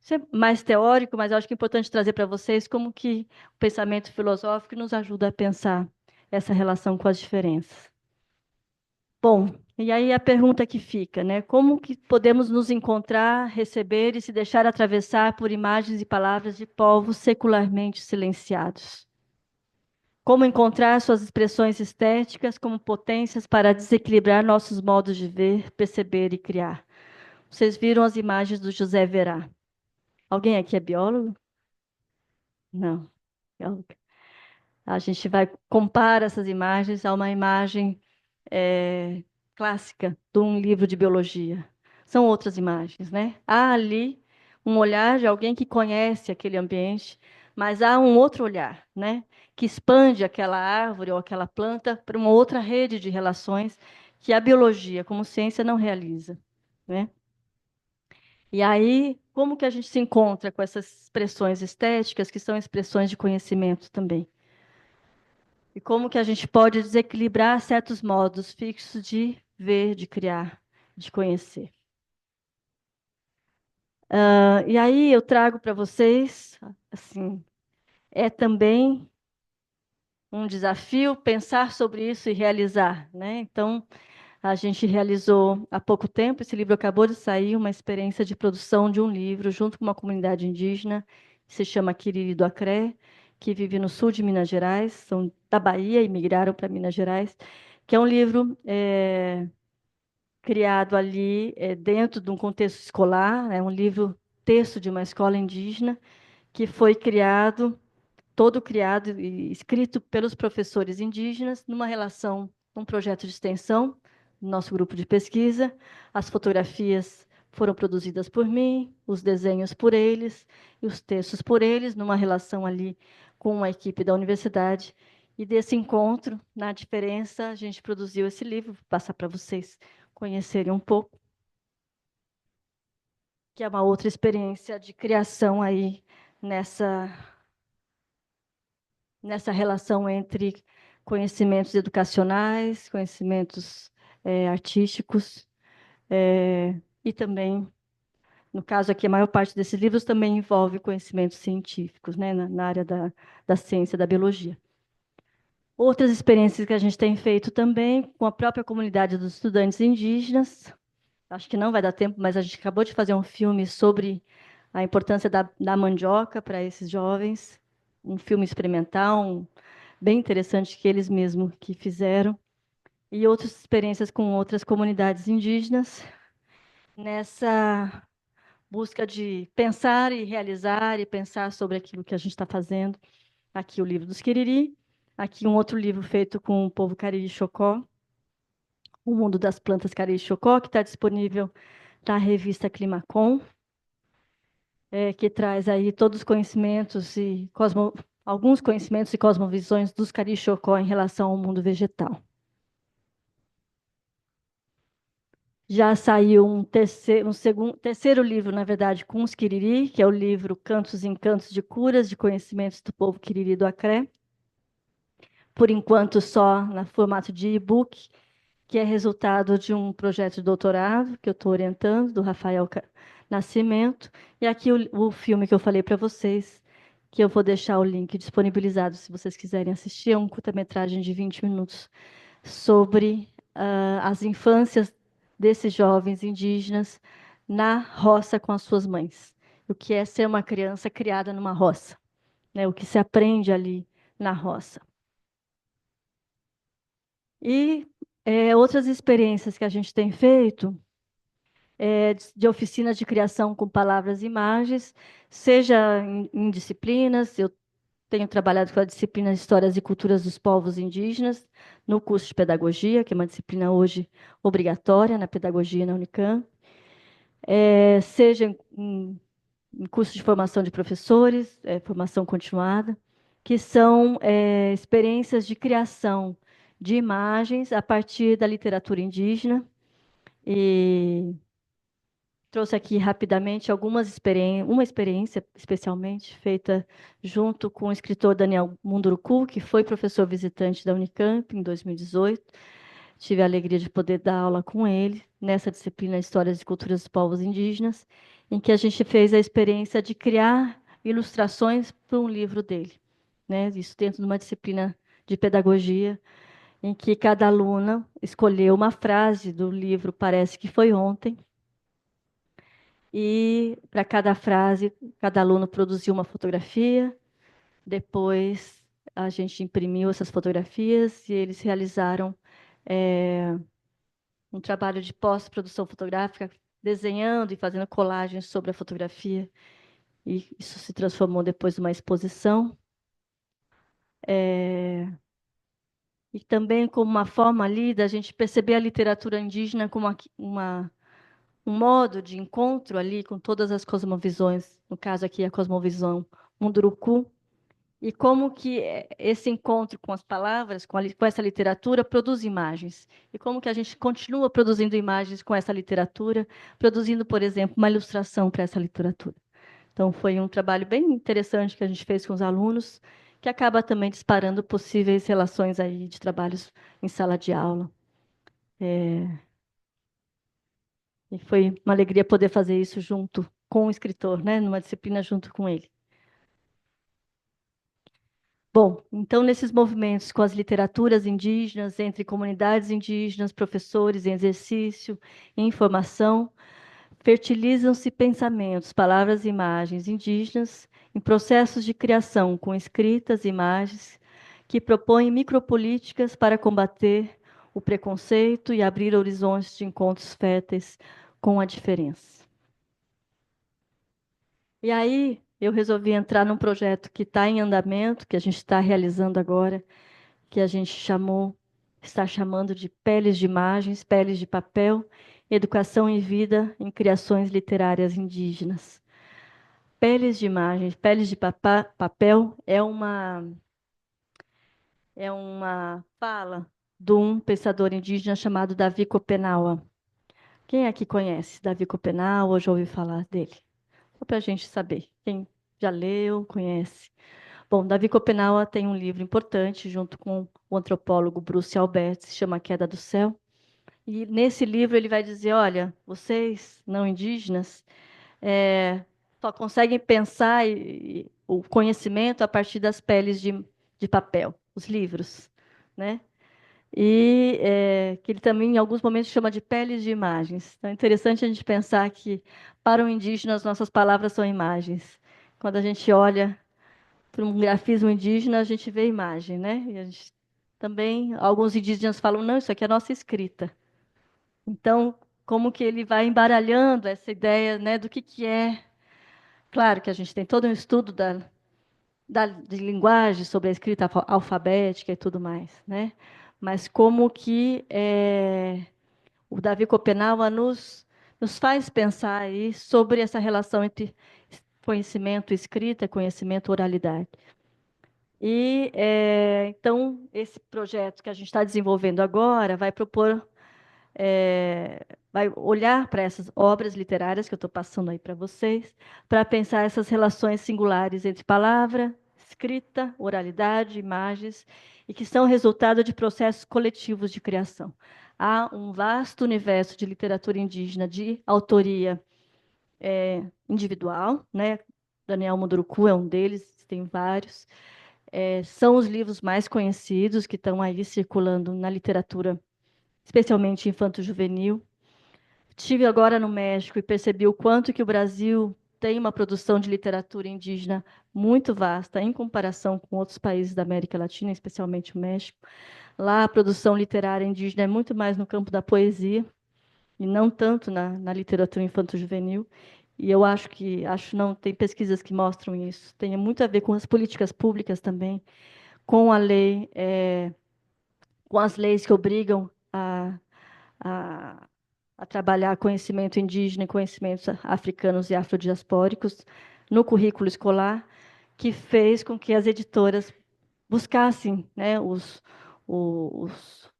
Isso é mais teórico, mas eu acho que é importante trazer para vocês como que o pensamento filosófico nos ajuda a pensar essa relação com as diferenças. Bom, e aí a pergunta que fica, né? Como que podemos nos encontrar, receber e se deixar atravessar por imagens e palavras de povos secularmente silenciados? Como encontrar suas expressões estéticas como potências para desequilibrar nossos modos de ver, perceber e criar? Vocês viram as imagens do José Verá? Alguém aqui é biólogo? Não. A gente vai compara essas imagens a uma imagem clássica de um livro de biologia. São outras imagens, né? Há ali um olhar de alguém que conhece aquele ambiente, mas há um outro olhar, né? Que expande aquela árvore ou aquela planta para uma outra rede de relações que a biologia, como ciência, não realiza, né? E aí, como que a gente se encontra com essas expressões estéticas, que são expressões de conhecimento também? E como que a gente pode desequilibrar certos modos fixos de ver, de criar, de conhecer? E aí eu trago para vocês, assim, é também um desafio pensar sobre isso e realizar, né? Então, a gente realizou há pouco tempo, esse livro acabou de sair, uma experiência de produção de um livro junto com uma comunidade indígena, que se chama Quiriri do Acré, que vive no sul de Minas Gerais, são da Bahia e migraram para Minas Gerais, que é um livro criado ali dentro de um contexto escolar, é um livro texto de uma escola indígena, que foi criado, todo criado e escrito pelos professores indígenas, numa relação, um projeto de extensão, do nosso grupo de pesquisa. As fotografias foram produzidas por mim, os desenhos por eles, e os textos por eles, numa relação ali com a equipe da universidade. E desse encontro, na diferença, a gente produziu esse livro, vou passar para vocês conhecerem um pouco, que é uma outra experiência de criação aí nessa relação entre conhecimentos educacionais, conhecimentos artísticos, e também, no caso aqui, a maior parte desses livros também envolve conhecimentos científicos, né, na área da ciência, da biologia. Outras experiências que a gente tem feito também com a própria comunidade dos estudantes indígenas, acho que não vai dar tempo, mas a gente acabou de fazer um filme sobre a importância da mandioca para esses jovens, um filme experimental, bem interessante que eles mesmos que fizeram, e outras experiências com outras comunidades indígenas, nessa busca de pensar e realizar e pensar sobre aquilo que a gente está fazendo. Aqui o livro dos Quiriri, aqui um outro livro feito com o povo Cariri-Chocó, O Mundo das Plantas Cariri-Chocó, que está disponível na revista Climacom, que traz aí todos os conhecimentos e alguns conhecimentos e cosmovisões dos Cariri-Chocó em relação ao mundo vegetal. Já saiu terceiro livro, na verdade, com os Quiriri, que é o livro Cantos e Encantos de Curas de Conhecimentos do Povo Quiriri do Acré. Por enquanto, só no formato de e-book, que é resultado de um projeto de doutorado que eu estou orientando, do Rafael Nascimento. E aqui o filme que eu falei para vocês, que eu vou deixar o link disponibilizado se vocês quiserem assistir. É um curta-metragem de 20 minutos sobre as infâncias desses jovens indígenas na roça com as suas mães. O que é ser uma criança criada numa roça, né? O que se aprende ali na roça. E outras experiências que a gente tem feito de oficinas de criação com palavras e imagens, seja em disciplinas. Eu tenho trabalhado com a disciplina Histórias e Culturas dos Povos Indígenas, no curso de Pedagogia, que é uma disciplina hoje obrigatória na pedagogia na Unicamp, seja em curso de formação de professores, formação continuada, que são experiências de criação de imagens a partir da literatura indígena. E trouxe aqui rapidamente uma experiência especialmente feita junto com o escritor Daniel Munduruku, que foi professor visitante da Unicamp em 2018. Tive a alegria de poder dar aula com ele nessa disciplina Histórias e Culturas dos Povos Indígenas, em que a gente fez a experiência de criar ilustrações para um livro dele, né? Isso dentro de uma disciplina de pedagogia, em que cada aluna escolheu uma frase do livro Parece que Foi Ontem, e para cada frase, cada aluno produziu uma fotografia. Depois a gente imprimiu essas fotografias e eles realizaram um trabalho de pós-produção fotográfica, desenhando e fazendo colagens sobre a fotografia. E isso se transformou depois numa exposição. E também como uma forma ali da gente perceber a literatura indígena como um modo de encontro ali com todas as cosmovisões, no caso aqui a cosmovisão Munduruku, e como que esse encontro com as palavras, com essa literatura, produz imagens. E como que a gente continua produzindo imagens com essa literatura, produzindo, por exemplo, uma ilustração para essa literatura. Então, foi um trabalho bem interessante que a gente fez com os alunos, que acaba também disparando possíveis relações aí de trabalhos em sala de aula. E foi uma alegria poder fazer isso junto com o escritor, né, numa disciplina junto com ele. Bom, então, nesses movimentos com as literaturas indígenas, entre comunidades indígenas, professores em exercício, em informação, fertilizam-se pensamentos, palavras e imagens indígenas em processos de criação com escritas e imagens que propõem micropolíticas para combater o preconceito e abrir horizontes de encontros férteis com a diferença. E aí, eu resolvi entrar num projeto que está em andamento, que a gente está realizando agora, que a gente está chamando de Peles de Imagens, Peles de Papel, Educação e Vida em Criações Literárias Indígenas. Peles de Imagens, Peles de Papel é uma fala de um pensador indígena chamado Davi Copenaua. Quem aqui conhece Davi Copenaua ou já ouviu falar dele? Só para a gente saber. Quem já leu, conhece. Bom, Davi Copenaua tem um livro importante, junto com o antropólogo Bruce Albert, se chama A Queda do Céu. E nesse livro ele vai dizer, olha, vocês não indígenas só conseguem pensar o conhecimento a partir das peles de papel, os livros, né? E que ele também, em alguns momentos, chama de peles de imagens. Então, é interessante a gente pensar que, para o indígena, as nossas palavras são imagens. Quando a gente olha para um grafismo indígena, a gente vê imagem, né? E a gente também, alguns indígenas falam, não, isso aqui é a nossa escrita. Então, como que ele vai embaralhando essa ideia, né, do que é. Claro que a gente tem todo um estudo de linguagem sobre a escrita alfabética e tudo mais, né? Mas como que o Davi Copenaua nos faz pensar aí sobre essa relação entre conhecimento escrita, conhecimento oralidade. E, então, esse projeto que a gente está desenvolvendo agora vai propor, vai olhar para essas obras literárias que eu estou passando aí para vocês, para pensar essas relações singulares entre palavra, escrita, oralidade, imagens, e que são resultado de processos coletivos de criação. Há um vasto universo de literatura indígena de autoria individual, né? Daniel Munduruku é um deles, tem vários. São os livros mais conhecidos que estão aí circulando na literatura, especialmente infanto-juvenil. Estive agora no México e percebi o quanto que o Brasil tem uma produção de literatura indígena muito vasta em comparação com outros países da América Latina, especialmente o México. Lá a produção literária indígena é muito mais no campo da poesia, e não tanto na literatura infanto-juvenil. E eu acho não, tem pesquisas que mostram isso. Tem muito a ver com as políticas públicas também, com a lei, com as leis que obrigam a, a trabalhar conhecimento indígena e conhecimentos africanos e afrodiaspóricos no currículo escolar, que fez com que as editoras buscassem, né, os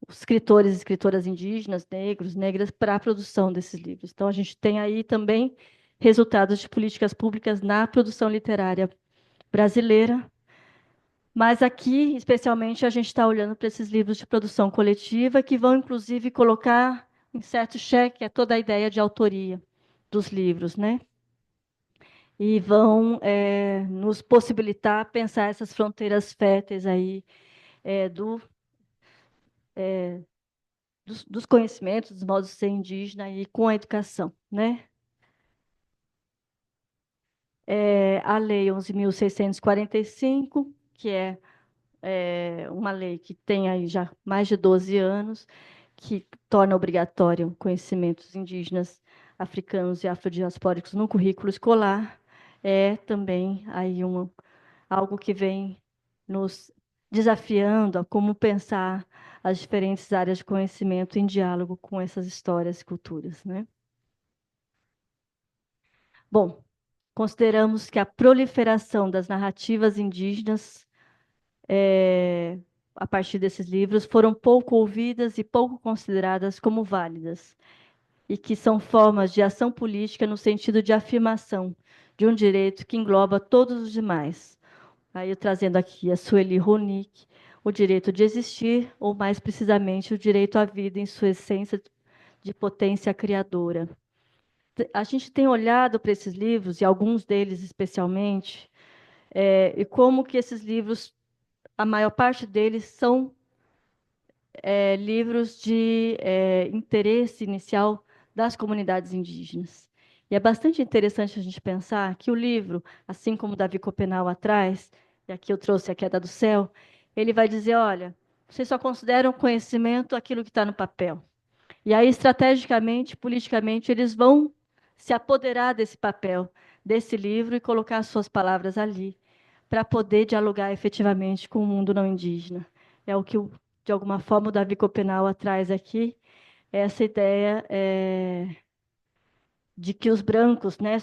escritores e escritoras indígenas, negros, negras, para a produção desses livros. Então, a gente tem aí também resultados de políticas públicas na produção literária brasileira, mas aqui, especialmente, a gente está olhando para esses livros de produção coletiva, que vão, inclusive, colocar em certo cheque toda a ideia de autoria dos livros, né? E vão nos possibilitar pensar essas fronteiras férteis aí é, do, dos conhecimentos, dos modos de ser indígena e com a educação, né? A Lei 11.645, que é uma lei que tem aí já mais de 12 anos, que torna obrigatório conhecimentos indígenas, africanos e afrodiaspóricos no currículo escolar, é também aí algo que vem nos desafiando a como pensar as diferentes áreas de conhecimento em diálogo com essas histórias e culturas, né? Bom, consideramos que a proliferação das narrativas indígenas a partir desses livros foram pouco ouvidas e pouco consideradas como válidas, e que são formas de ação política no sentido de afirmação de um direito que engloba todos os demais. Aí eu trazendo aqui a Sueli Ronick, o direito de existir, ou mais precisamente, o direito à vida em sua essência de potência criadora. A gente tem olhado para esses livros, e alguns deles especialmente, e como que esses livros, a maior parte deles são livros de interesse inicial das comunidades indígenas. E é bastante interessante a gente pensar que o livro, assim como Davi Copenau atrás, e aqui eu trouxe A Queda do Céu, ele vai dizer, olha, vocês só consideram conhecimento aquilo que está no papel. E aí, estrategicamente, politicamente, eles vão se apoderar desse papel, desse livro, e colocar as suas palavras ali, para poder dialogar efetivamente com o mundo não indígena. É o que, de alguma forma, o Davi Copenau traz aqui, essa ideia de que os brancos, né,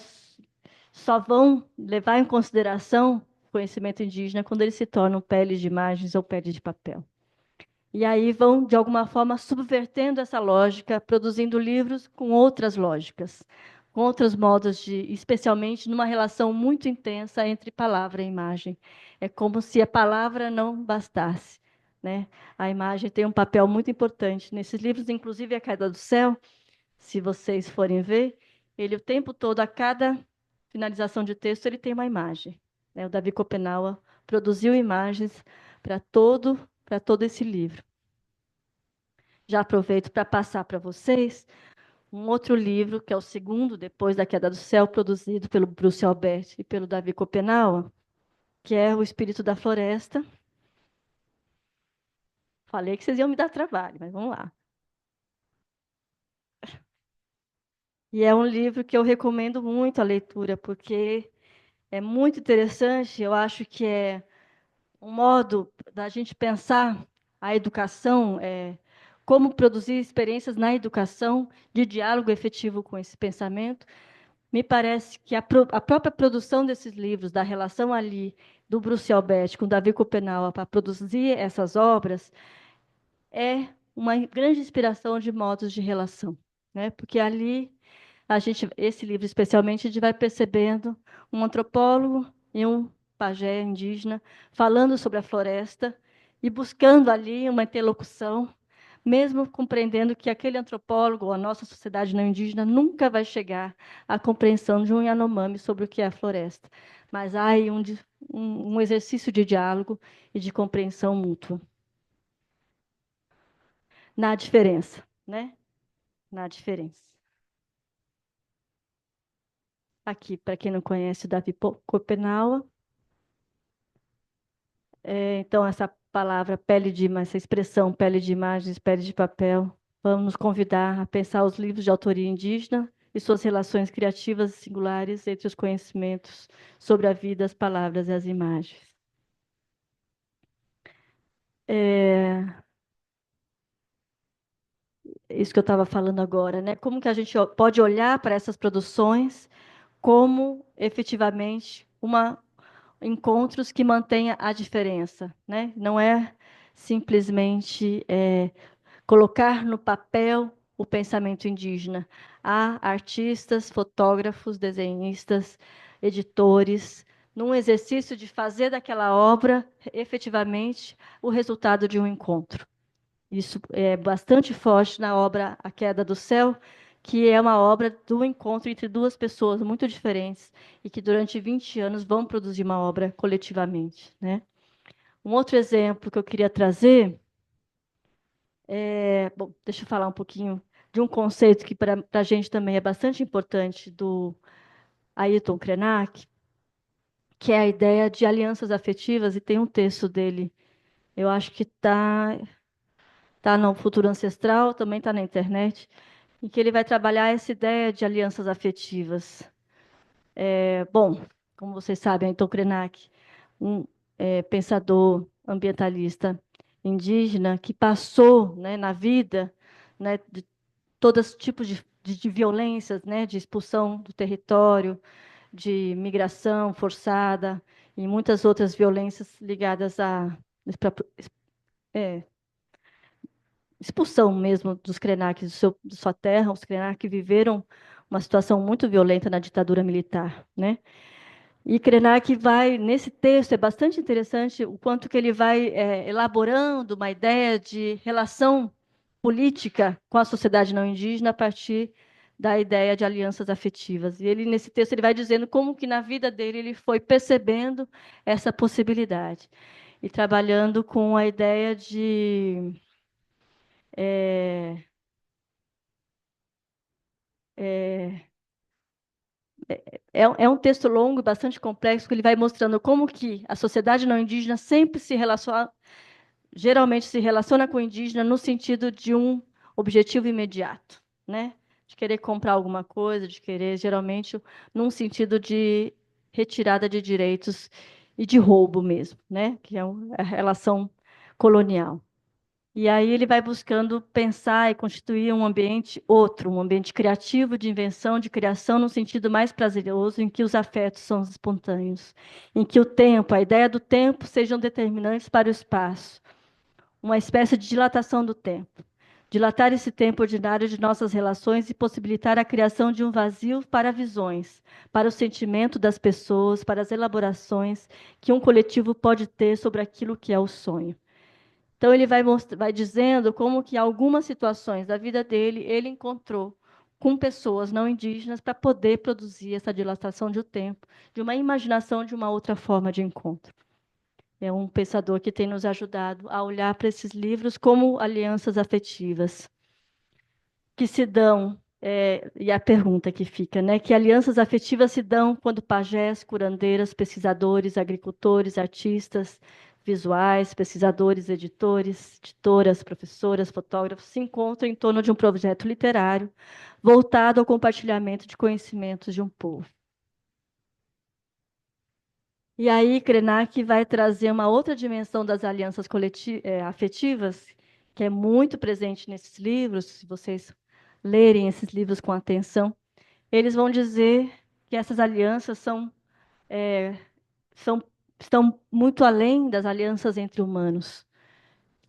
só vão levar em consideração o conhecimento indígena quando eles se tornam peles de imagens ou peles de papel. E aí vão, de alguma forma, subvertendo essa lógica, produzindo livros com outras lógicas, com outros modos de, especialmente numa relação muito intensa entre palavra e imagem. É como se a palavra não bastasse, né? A imagem tem um papel muito importante nesses livros, inclusive A Queda do Céu, se vocês forem ver, ele o tempo todo, a cada finalização de texto, ele tem uma imagem, né? O Davi Copenaua produziu imagens para todo esse livro. Já aproveito para passar para vocês um outro livro, que é o segundo, depois da Queda do Céu, produzido pelo Bruce Albert e pelo Davi Copenaua, que é O Espírito da Floresta. Falei que vocês iam me dar trabalho, mas vamos lá. E é um livro que eu recomendo muito a leitura, porque é muito interessante. Eu acho que é um modo da gente pensar a educação, como produzir experiências na educação de diálogo efetivo com esse pensamento. Me parece que a própria produção desses livros, da relação ali do Bruce Albert com Davi Copenaua para produzir essas obras, é uma grande inspiração de modos de relação, né? Porque ali esse livro especialmente, a gente vai percebendo um antropólogo e um pajé indígena falando sobre a floresta e buscando ali uma interlocução, mesmo compreendendo que aquele antropólogo, ou a nossa sociedade não indígena, nunca vai chegar à compreensão de um Yanomami sobre o que é a floresta. Mas há aí um exercício de diálogo e de compreensão mútua. Na diferença, né? Na diferença. Aqui, para quem não conhece o Davi Copenaua, então essa palavra essa expressão pele de imagens, pele de papel, vamos nos convidar a pensar os livros de autoria indígena e suas relações criativas e singulares entre os conhecimentos sobre a vida, as palavras e as imagens. É isso que eu estava falando agora, né? Como que a gente pode olhar para essas produções como efetivamente encontros que mantenha a diferença, né? Não é simplesmente colocar no papel o pensamento indígena. Há artistas, fotógrafos, desenhistas, editores, num exercício de fazer daquela obra efetivamente o resultado de um encontro. Isso é bastante forte na obra A Queda do Céu, que é uma obra do encontro entre duas pessoas muito diferentes e que durante 20 anos vão produzir uma obra coletivamente, né? Um outro exemplo que eu queria trazer bom, deixa eu falar um pouquinho de um conceito que para a gente também é bastante importante do Ayrton Krenak, que é a ideia de alianças afetivas, e tem um texto dele, eu acho que tá no Futuro Ancestral, também está na internet, em que ele vai trabalhar essa ideia de alianças afetivas. Bom, como vocês sabem, Ayrton Krenak, um pensador ambientalista indígena que passou, né, na vida, né, de todos os tipos de violências, né, de expulsão do território, de migração forçada e muitas outras violências ligadas à é, expulsão mesmo dos Krenak de sua terra. Os Krenak viveram uma situação muito violenta na ditadura militar, né? E Krenak vai, nesse texto, é bastante interessante o quanto que ele vai elaborando uma ideia de relação política com a sociedade não indígena a partir da ideia de alianças afetivas. E ele, nesse texto, ele vai dizendo como que na vida dele ele foi percebendo essa possibilidade e trabalhando com a ideia de é, é, é um texto longo, bastante complexo, que ele vai mostrando como que a sociedade não indígena sempre se relaciona, geralmente se relaciona com o indígena no sentido de um objetivo imediato, né? De querer comprar alguma coisa, de querer, geralmente, num sentido de retirada de direitos e de roubo mesmo, né? Que é a relação colonial. E aí ele vai buscando pensar e constituir um ambiente outro, um ambiente criativo, de invenção, de criação, no sentido mais prazeroso, em que os afetos são espontâneos, em que o tempo, a ideia do tempo, sejam determinantes para o espaço, uma espécie de dilatação do tempo. Dilatar esse tempo ordinário de nossas relações e possibilitar a criação de um vazio para visões, para o sentimento das pessoas, para as elaborações que um coletivo pode ter sobre aquilo que é o sonho. Então ele vai dizendo como que algumas situações da vida dele ele encontrou com pessoas não indígenas para poder produzir essa dilatação de um tempo, de uma imaginação de uma outra forma de encontro. É um pensador que tem nos ajudado a olhar para esses livros como alianças afetivas que se dão, e a pergunta que fica, né? Que alianças afetivas se dão quando pajés, curandeiras, pesquisadores, agricultores, artistas visuais, pesquisadores, editores, editoras, professoras, fotógrafos se encontram em torno de um projeto literário voltado ao compartilhamento de conhecimentos de um povo. E aí, Krenak vai trazer uma outra dimensão das alianças afetivas, que é muito presente nesses livros, se vocês lerem esses livros com atenção, eles vão dizer que essas alianças são, estão muito além das alianças entre humanos,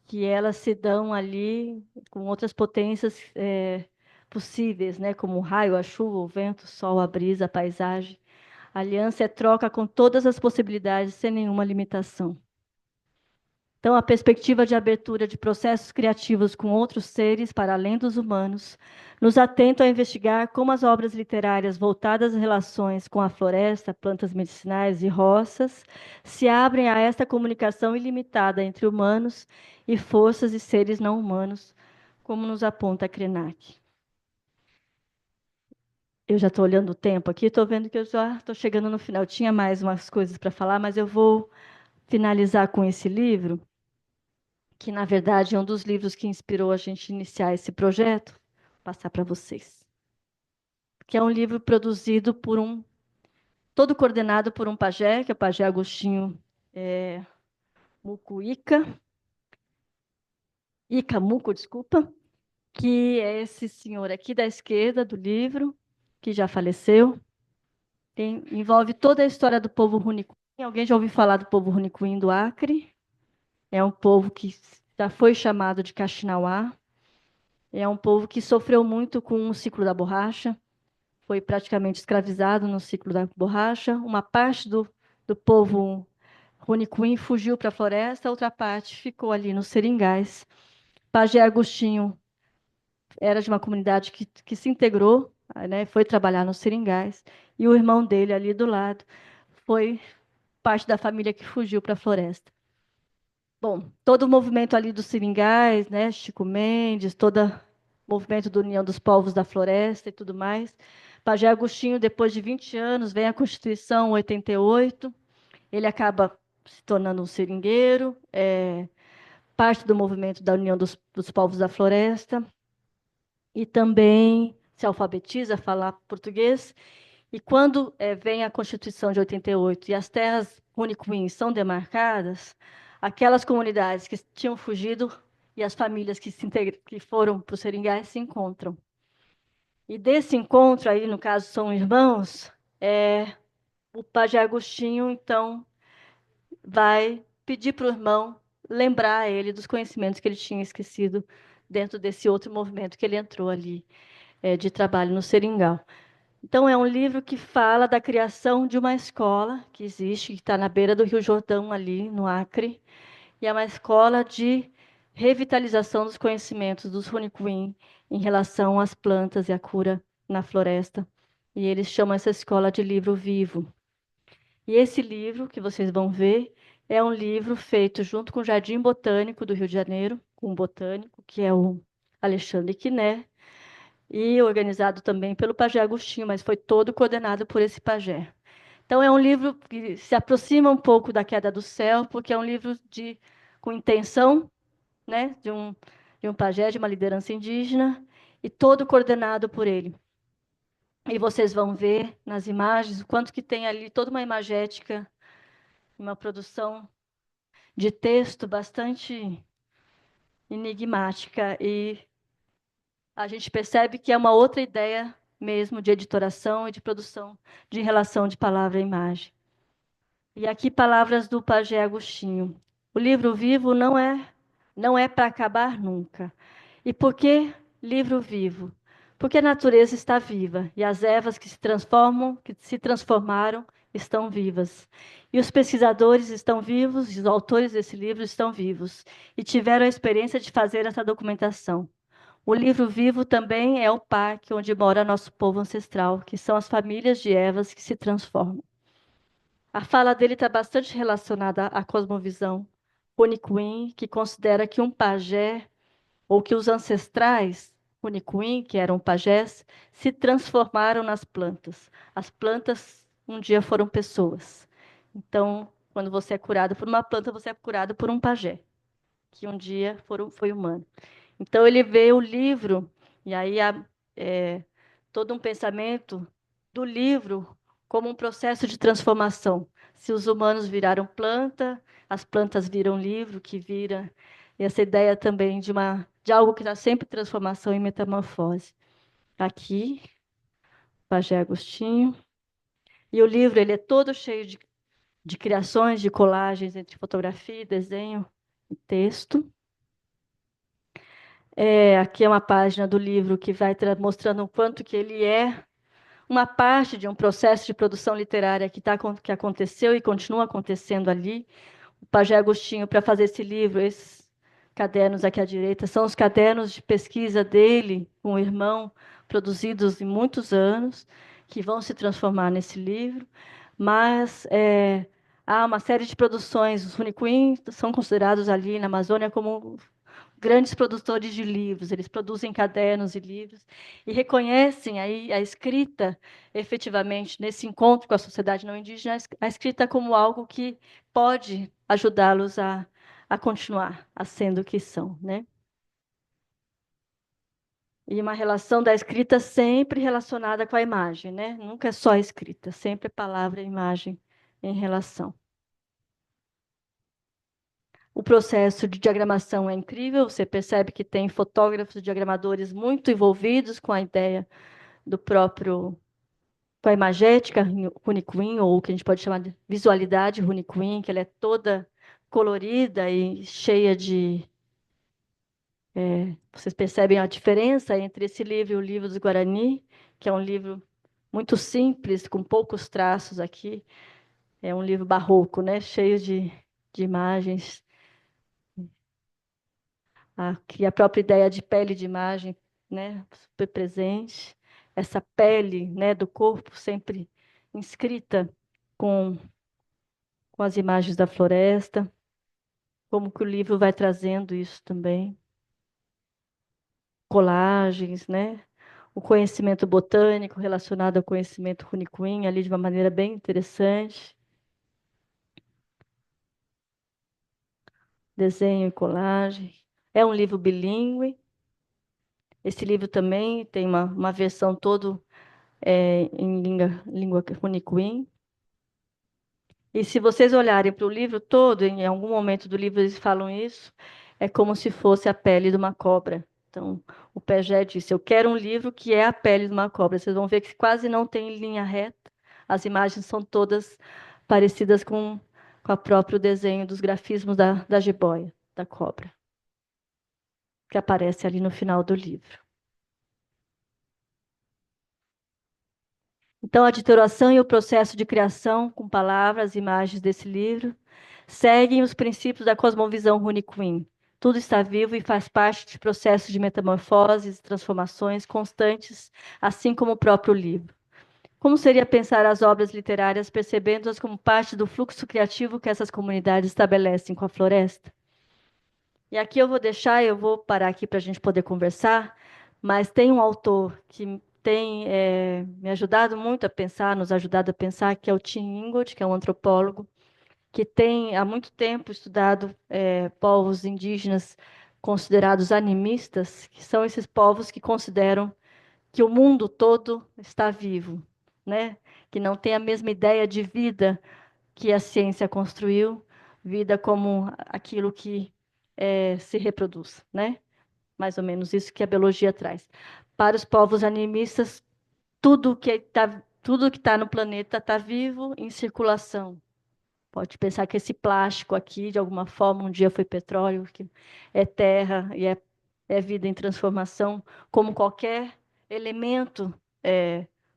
que elas se dão ali com outras potências possíveis, né, como o raio, a chuva, o vento, o sol, a brisa, a paisagem. A aliança é troca com todas as possibilidades, sem nenhuma limitação. Então, a perspectiva de abertura de processos criativos com outros seres para além dos humanos nos atenta a investigar como as obras literárias voltadas às relações com a floresta, plantas medicinais e roças se abrem a esta comunicação ilimitada entre humanos e forças e seres não humanos, como nos aponta Krenak. Eu já estou olhando o tempo aqui, estou vendo que eu já estou chegando no final. Eu tinha mais umas coisas para falar, mas eu vou finalizar com esse livro, que na verdade é um dos livros que inspirou a gente iniciar esse projeto, vou passar para vocês. Que é um livro produzido por todo coordenado por um pajé, que é o pajé Agostinho Mucuíca, Icamuco, desculpa, que é esse senhor aqui da esquerda do livro, que já faleceu. Envolve toda a história do povo Runicuim. Alguém já ouviu falar do povo Runicuim do Acre? É um povo que já foi chamado de Kaxinawá. É um povo que sofreu muito com o ciclo da borracha, foi praticamente escravizado no ciclo da borracha. Uma parte do povo Runicuim fugiu para a floresta, a outra parte ficou ali nos seringais. Pajé Agostinho era de uma comunidade que se integrou, né, foi trabalhar nos seringais, e o irmão dele ali do lado foi parte da família que fugiu para a floresta. Bom, todo o movimento ali dos seringais, né, Chico Mendes, todo o movimento da União dos Povos da Floresta e tudo mais. Pajé Agostinho, depois de 20 anos, vem a Constituição 88, ele acaba se tornando um seringueiro, parte do movimento da União dos Povos da Floresta, e também se alfabetiza, fala português. E quando vem a Constituição de 88 e as terras Runicuim são demarcadas, aquelas comunidades que tinham fugido e as famílias que foram para os seringais se encontram. E desse encontro aí, no caso, são irmãos, o Pajé Agostinho, então, vai pedir para o irmão lembrar ele dos conhecimentos que ele tinha esquecido dentro desse outro movimento que ele entrou ali, de trabalho no seringal. Então, é um livro que fala da criação de uma escola que existe, que está na beira do Rio Jordão, ali no Acre, e é uma escola de revitalização dos conhecimentos dos Runicuim em relação às plantas e à cura na floresta. E eles chamam essa escola de livro vivo. E esse livro, que vocês vão ver, é um livro feito junto com o Jardim Botânico do Rio de Janeiro, com um botânico, que é o Alexandre Quiné, e organizado também pelo Pajé Agostinho, mas foi todo coordenado por esse pajé. Então, é um livro que se aproxima um pouco da Queda do Céu, porque é um livro com intenção, né, de um pajé, de uma liderança indígena, e todo coordenado por ele. E vocês vão ver nas imagens o quanto que tem ali toda uma imagética, uma produção de texto bastante enigmática, e a gente percebe que é uma outra ideia mesmo de editoração e de produção de relação de palavra e imagem. E aqui palavras do Pajé Agostinho. O livro vivo não é para acabar nunca. E por que livro vivo? Porque a natureza está viva e as ervas que se transformaram, estão vivas. E os pesquisadores estão vivos, e os autores desse livro estão vivos e tiveram a experiência de fazer essa documentação. O livro vivo também é o parque onde mora nosso povo ancestral, que são as famílias de ervas que se transformam. A fala dele está bastante relacionada à cosmovisão Runicuim, que considera que um pajé, ou que os ancestrais Runicuim, que eram pajés, se transformaram nas plantas. As plantas um dia foram pessoas. Então, quando você é curado por uma planta, você é curado por um pajé, que um dia foi humano. Então, ele vê o livro, e aí há todo um pensamento do livro como um processo de transformação. Se os humanos viraram planta, as plantas viram livro, que vira essa ideia também de algo que está sempre em transformação e metamorfose. Aqui, Pajé Agostinho. E o livro ele é todo cheio de criações, de colagens entre fotografia, desenho e texto. Aqui é uma página do livro que vai mostrando o quanto que ele é uma parte de um processo de produção literária que aconteceu e continua acontecendo ali. O Pajé Agostinho, para fazer esse livro, esses cadernos aqui à direita, são os cadernos de pesquisa dele com o irmão, produzidos em muitos anos, que vão se transformar nesse livro. Mas há uma série de produções. Os Runicuim são considerados ali na Amazônia como grandes produtores de livros, eles produzem cadernos e livros e reconhecem aí a escrita, efetivamente, nesse encontro com a sociedade não indígena, a escrita como algo que pode ajudá-los a a continuar a sendo o que são, né? E uma relação da escrita sempre relacionada com a imagem, né? Nunca é só a escrita, sempre é palavra e imagem em relação. O processo de diagramação é incrível, você percebe que tem fotógrafos, diagramadores muito envolvidos com a ideia do próprio, com a imagética Rune Queen, ou o que a gente pode chamar de visualidade Rune Queen, que ela é toda colorida e cheia de... vocês percebem a diferença entre esse livro e o livro dos Guarani, que é um livro muito simples, com poucos traços aqui. É um livro barroco, né? Cheio de imagens. Aqui a própria ideia de pele de imagem, né? Super presente. Essa pele, né, do corpo sempre inscrita com, com as imagens da floresta. Como que o livro vai trazendo isso também. Colagens, né? O conhecimento botânico relacionado ao conhecimento Runicuim, ali de uma maneira bem interessante. Desenho e colagem. É um livro bilíngue. Esse livro também tem uma versão todo em língua Runicuim. E se vocês olharem para o livro todo, em algum momento do livro eles falam isso, é como se fosse a pele de uma cobra. Então, o Pegé disse, eu quero um livro que é a pele de uma cobra. Vocês vão ver que quase não tem linha reta. As imagens são todas parecidas com o próprio desenho dos grafismos da jiboia, da cobra, que aparece ali no final do livro. Então, a titulação e o processo de criação com palavras e imagens desse livro seguem os princípios da cosmovisão Rune Queen. Tudo está vivo e faz parte de processos de metamorfoses e transformações constantes, assim como o próprio livro. Como seria pensar as obras literárias percebendo-as como parte do fluxo criativo que essas comunidades estabelecem com a floresta? E aqui eu vou parar aqui para a gente poder conversar, mas tem um autor que tem me ajudado muito a pensar, nos ajudado a pensar, que é o Tim Ingold, que é um antropólogo, que tem há muito tempo estudado povos indígenas considerados animistas, que são esses povos que consideram que o mundo todo está vivo, né? Que não tem a mesma ideia de vida que a ciência construiu, vida como aquilo que se reproduz, né? Mais ou menos isso que a biologia traz. Para os povos animistas, tudo que está no planeta está vivo em circulação. Pode pensar que esse plástico aqui, de alguma forma, um dia foi petróleo, que é terra e é vida em transformação, como qualquer elemento,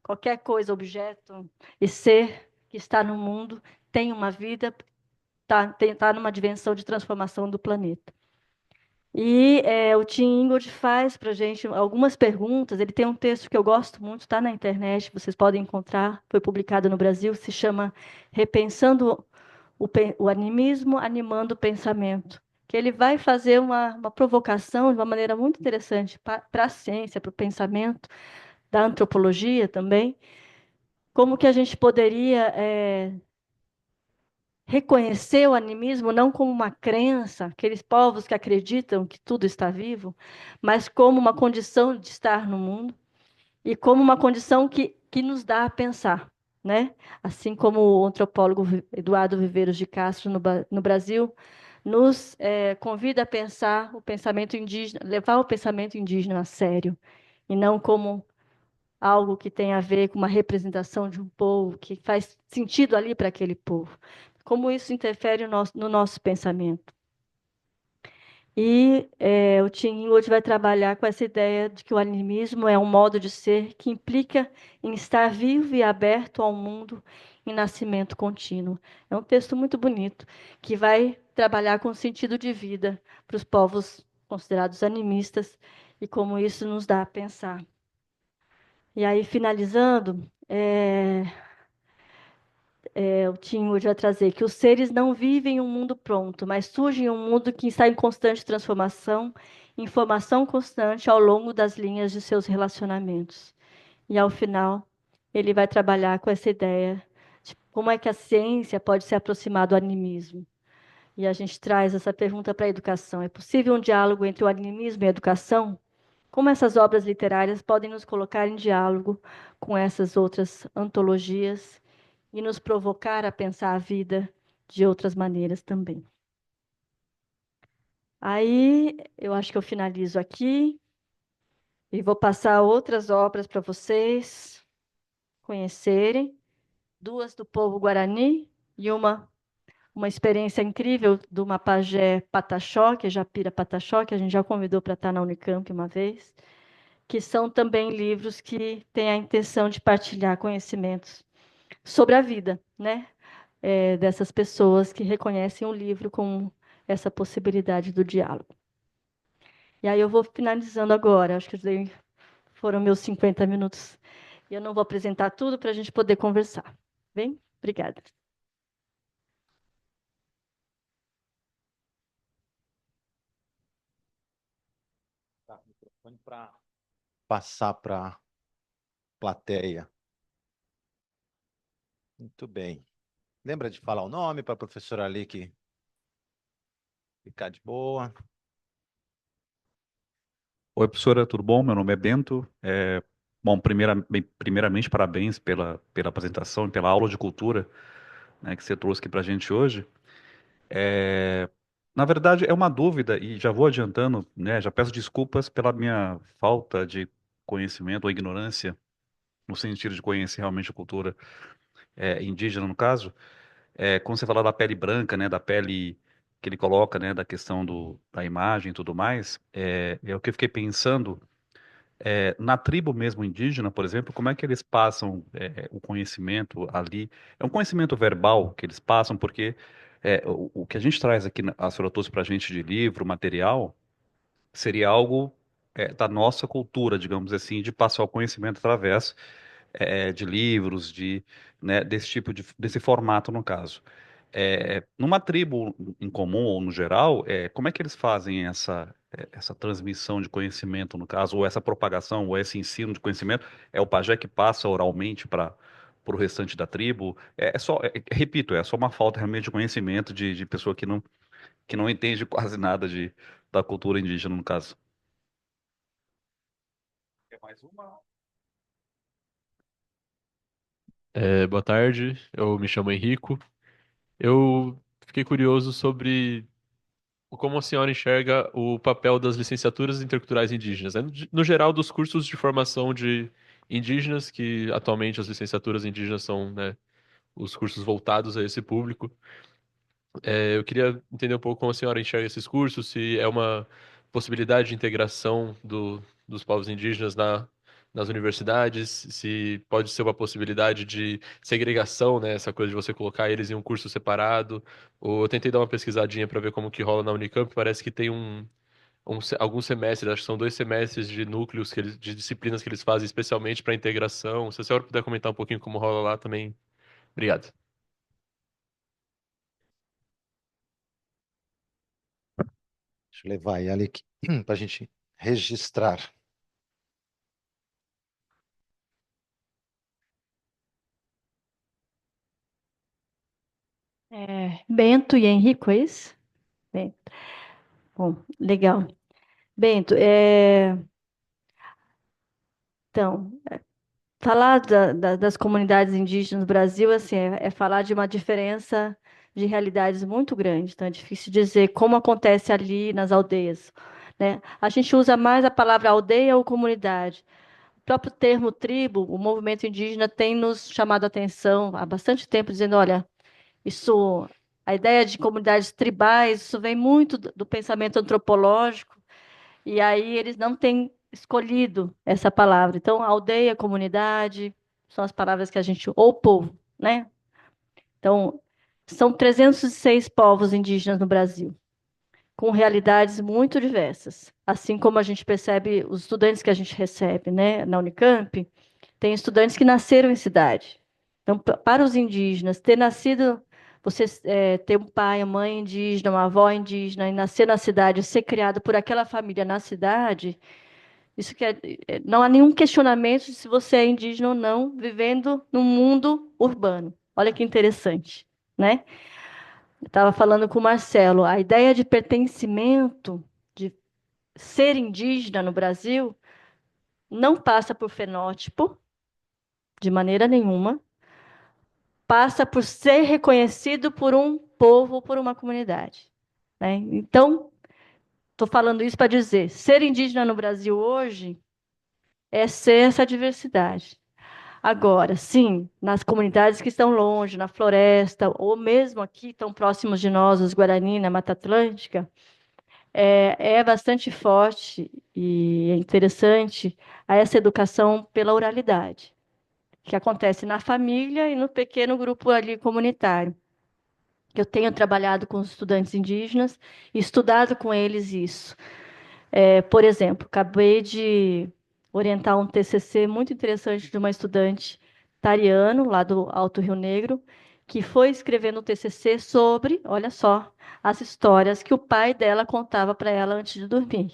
qualquer coisa, objeto e ser que está no mundo tem uma vida, está numa dimensão de transformação do planeta. E o Tim Ingold faz para a gente algumas perguntas. Ele tem um texto que eu gosto muito, está na internet, vocês podem encontrar, foi publicado no Brasil, se chama Repensando o Animismo, Animando o Pensamento. Que ele vai fazer uma provocação de uma maneira muito interessante para a ciência, para o pensamento, da antropologia também, como que a gente poderia reconhecer o animismo não como uma crença, aqueles povos que acreditam que tudo está vivo, mas como uma condição de estar no mundo e como uma condição que nos dá a pensar, né? Assim como o antropólogo Eduardo Viveiros de Castro no Brasil nos convida a pensar o pensamento indígena, levar o pensamento indígena a sério e não como algo que tem a ver com uma representação de um povo, que faz sentido ali para aquele povo. Como isso interfere no nosso pensamento. E o Tim hoje vai trabalhar com essa ideia de que o animismo é um modo de ser que implica em estar vivo e aberto ao mundo em nascimento contínuo. É um texto muito bonito, que vai trabalhar com o sentido de vida para os povos considerados animistas e como isso nos dá a pensar. E aí, finalizando, o Tim hoje vai trazer que os seres não vivem em um mundo pronto, mas surgem em um mundo que está em constante transformação, informação constante ao longo das linhas de seus relacionamentos. E, ao final, ele vai trabalhar com essa ideia de como é que a ciência pode se aproximar do animismo. E a gente traz essa pergunta para a educação: é possível um diálogo entre o animismo e a educação? Como essas obras literárias podem nos colocar em diálogo com essas outras antologias e nos provocar a pensar a vida de outras maneiras também? Aí, eu acho que eu finalizo aqui e vou passar outras obras para vocês conhecerem. Duas do povo Guarani e uma experiência incrível de uma pajé Pataxó, que é Japira Pataxó, que a gente já convidou para estar na Unicamp uma vez, que são também livros que têm a intenção de partilhar conhecimentos sobre a vida, né? Dessas pessoas que reconhecem o livro como essa possibilidade do diálogo. E aí eu vou finalizando agora, acho que foram meus 50 minutos. E eu não vou apresentar tudo para a gente poder conversar. Bem? Obrigada. Tá, microfone para passar para a plateia. Muito bem. Lembra de falar o nome para a professora ali que ficar de boa? Oi, professora, tudo bom? Meu nome é Bento. Bom, primeiramente, parabéns pela apresentação e pela aula de cultura, né, que você trouxe aqui para a gente hoje. É, Na verdade, é uma dúvida, e já vou adiantando, né, já peço desculpas pela minha falta de conhecimento ou ignorância, no sentido de conhecer realmente a cultura indígena, no caso. Quando você fala da pele branca, né, da pele que ele coloca, né, da questão da imagem e tudo mais, é o que eu fiquei pensando. Na tribo mesmo indígena, por exemplo, como é que eles passam o conhecimento ali? É um conhecimento verbal que eles passam, porque o que a gente traz aqui, a senhora trouxe para a gente de livro, material, seria algo da nossa cultura, digamos assim, de passar o conhecimento através de livros, né, desse tipo desse formato, no caso. Numa tribo em comum ou no geral, como é que eles fazem essa transmissão de conhecimento, no caso, ou essa propagação, ou esse ensino de conhecimento? É o pajé que passa oralmente para o restante da tribo? Repito, é só uma falta realmente de conhecimento de pessoa que não entende quase nada da cultura indígena, no caso. É mais uma? Boa tarde, eu me chamo Henrico. Eu fiquei curioso sobre como a senhora enxerga o papel das licenciaturas interculturais indígenas, né? No geral, dos cursos de formação de indígenas, que atualmente as licenciaturas indígenas são, né, os cursos voltados a esse público. Eu queria entender um pouco como a senhora enxerga esses cursos, se é uma possibilidade de integração dos povos indígenas nas universidades, se pode ser uma possibilidade de segregação, né, essa coisa de você colocar eles em um curso separado. Ou eu tentei dar uma pesquisadinha para ver como que rola na Unicamp, parece que tem alguns semestres, acho que são 2 semestres de núcleos de disciplinas que eles fazem especialmente para integração. Se a senhora puder comentar um pouquinho como rola lá também, obrigado. Deixa eu levar ele aqui para a gente registrar. Bento e Henrico, é isso? Bem, bom, legal. Bento, então, falar das comunidades indígenas no Brasil, assim, é falar de uma diferença de realidades muito grande. Então, é difícil dizer como acontece ali nas aldeias, né? A gente usa mais a palavra aldeia ou comunidade. O próprio termo tribo, o movimento indígena tem nos chamado a atenção há bastante tempo, dizendo, olha, isso, a ideia de comunidades tribais, isso vem muito do pensamento antropológico, e aí eles não têm escolhido essa palavra. Então, aldeia, comunidade, são as palavras que a gente, ou povo, né? Então, são 306 povos indígenas no Brasil, com realidades muito diversas. Assim como a gente percebe, os estudantes que a gente recebe, né, na Unicamp, tem estudantes que nasceram em cidade. Então, para os indígenas, ter nascido, você ter um pai, uma mãe indígena, uma avó indígena, e nascer na cidade, ser criado por aquela família na cidade, isso que não há nenhum questionamento de se você é indígena ou não, vivendo num mundo urbano. Olha que interessante, né? estava falando com o Marcelo, a ideia de pertencimento, de ser indígena no Brasil, não passa por fenótipo, de maneira nenhuma, passa por ser reconhecido por um povo, por uma comunidade, né? Então, estou falando isso para dizer, ser indígena no Brasil hoje é ser essa diversidade. Agora, sim, nas comunidades que estão longe, na floresta, ou mesmo aqui, tão próximos de nós, os Guarani, na Mata Atlântica, é bastante forte e é interessante essa educação pela oralidade, que acontece na família e no pequeno grupo ali comunitário. Eu tenho trabalhado com os estudantes indígenas e estudado com eles isso. Por exemplo, acabei de orientar um TCC muito interessante de uma estudante tariano, lá do Alto Rio Negro, que foi escrevendo um TCC sobre, olha só, as histórias que o pai dela contava para ela antes de dormir.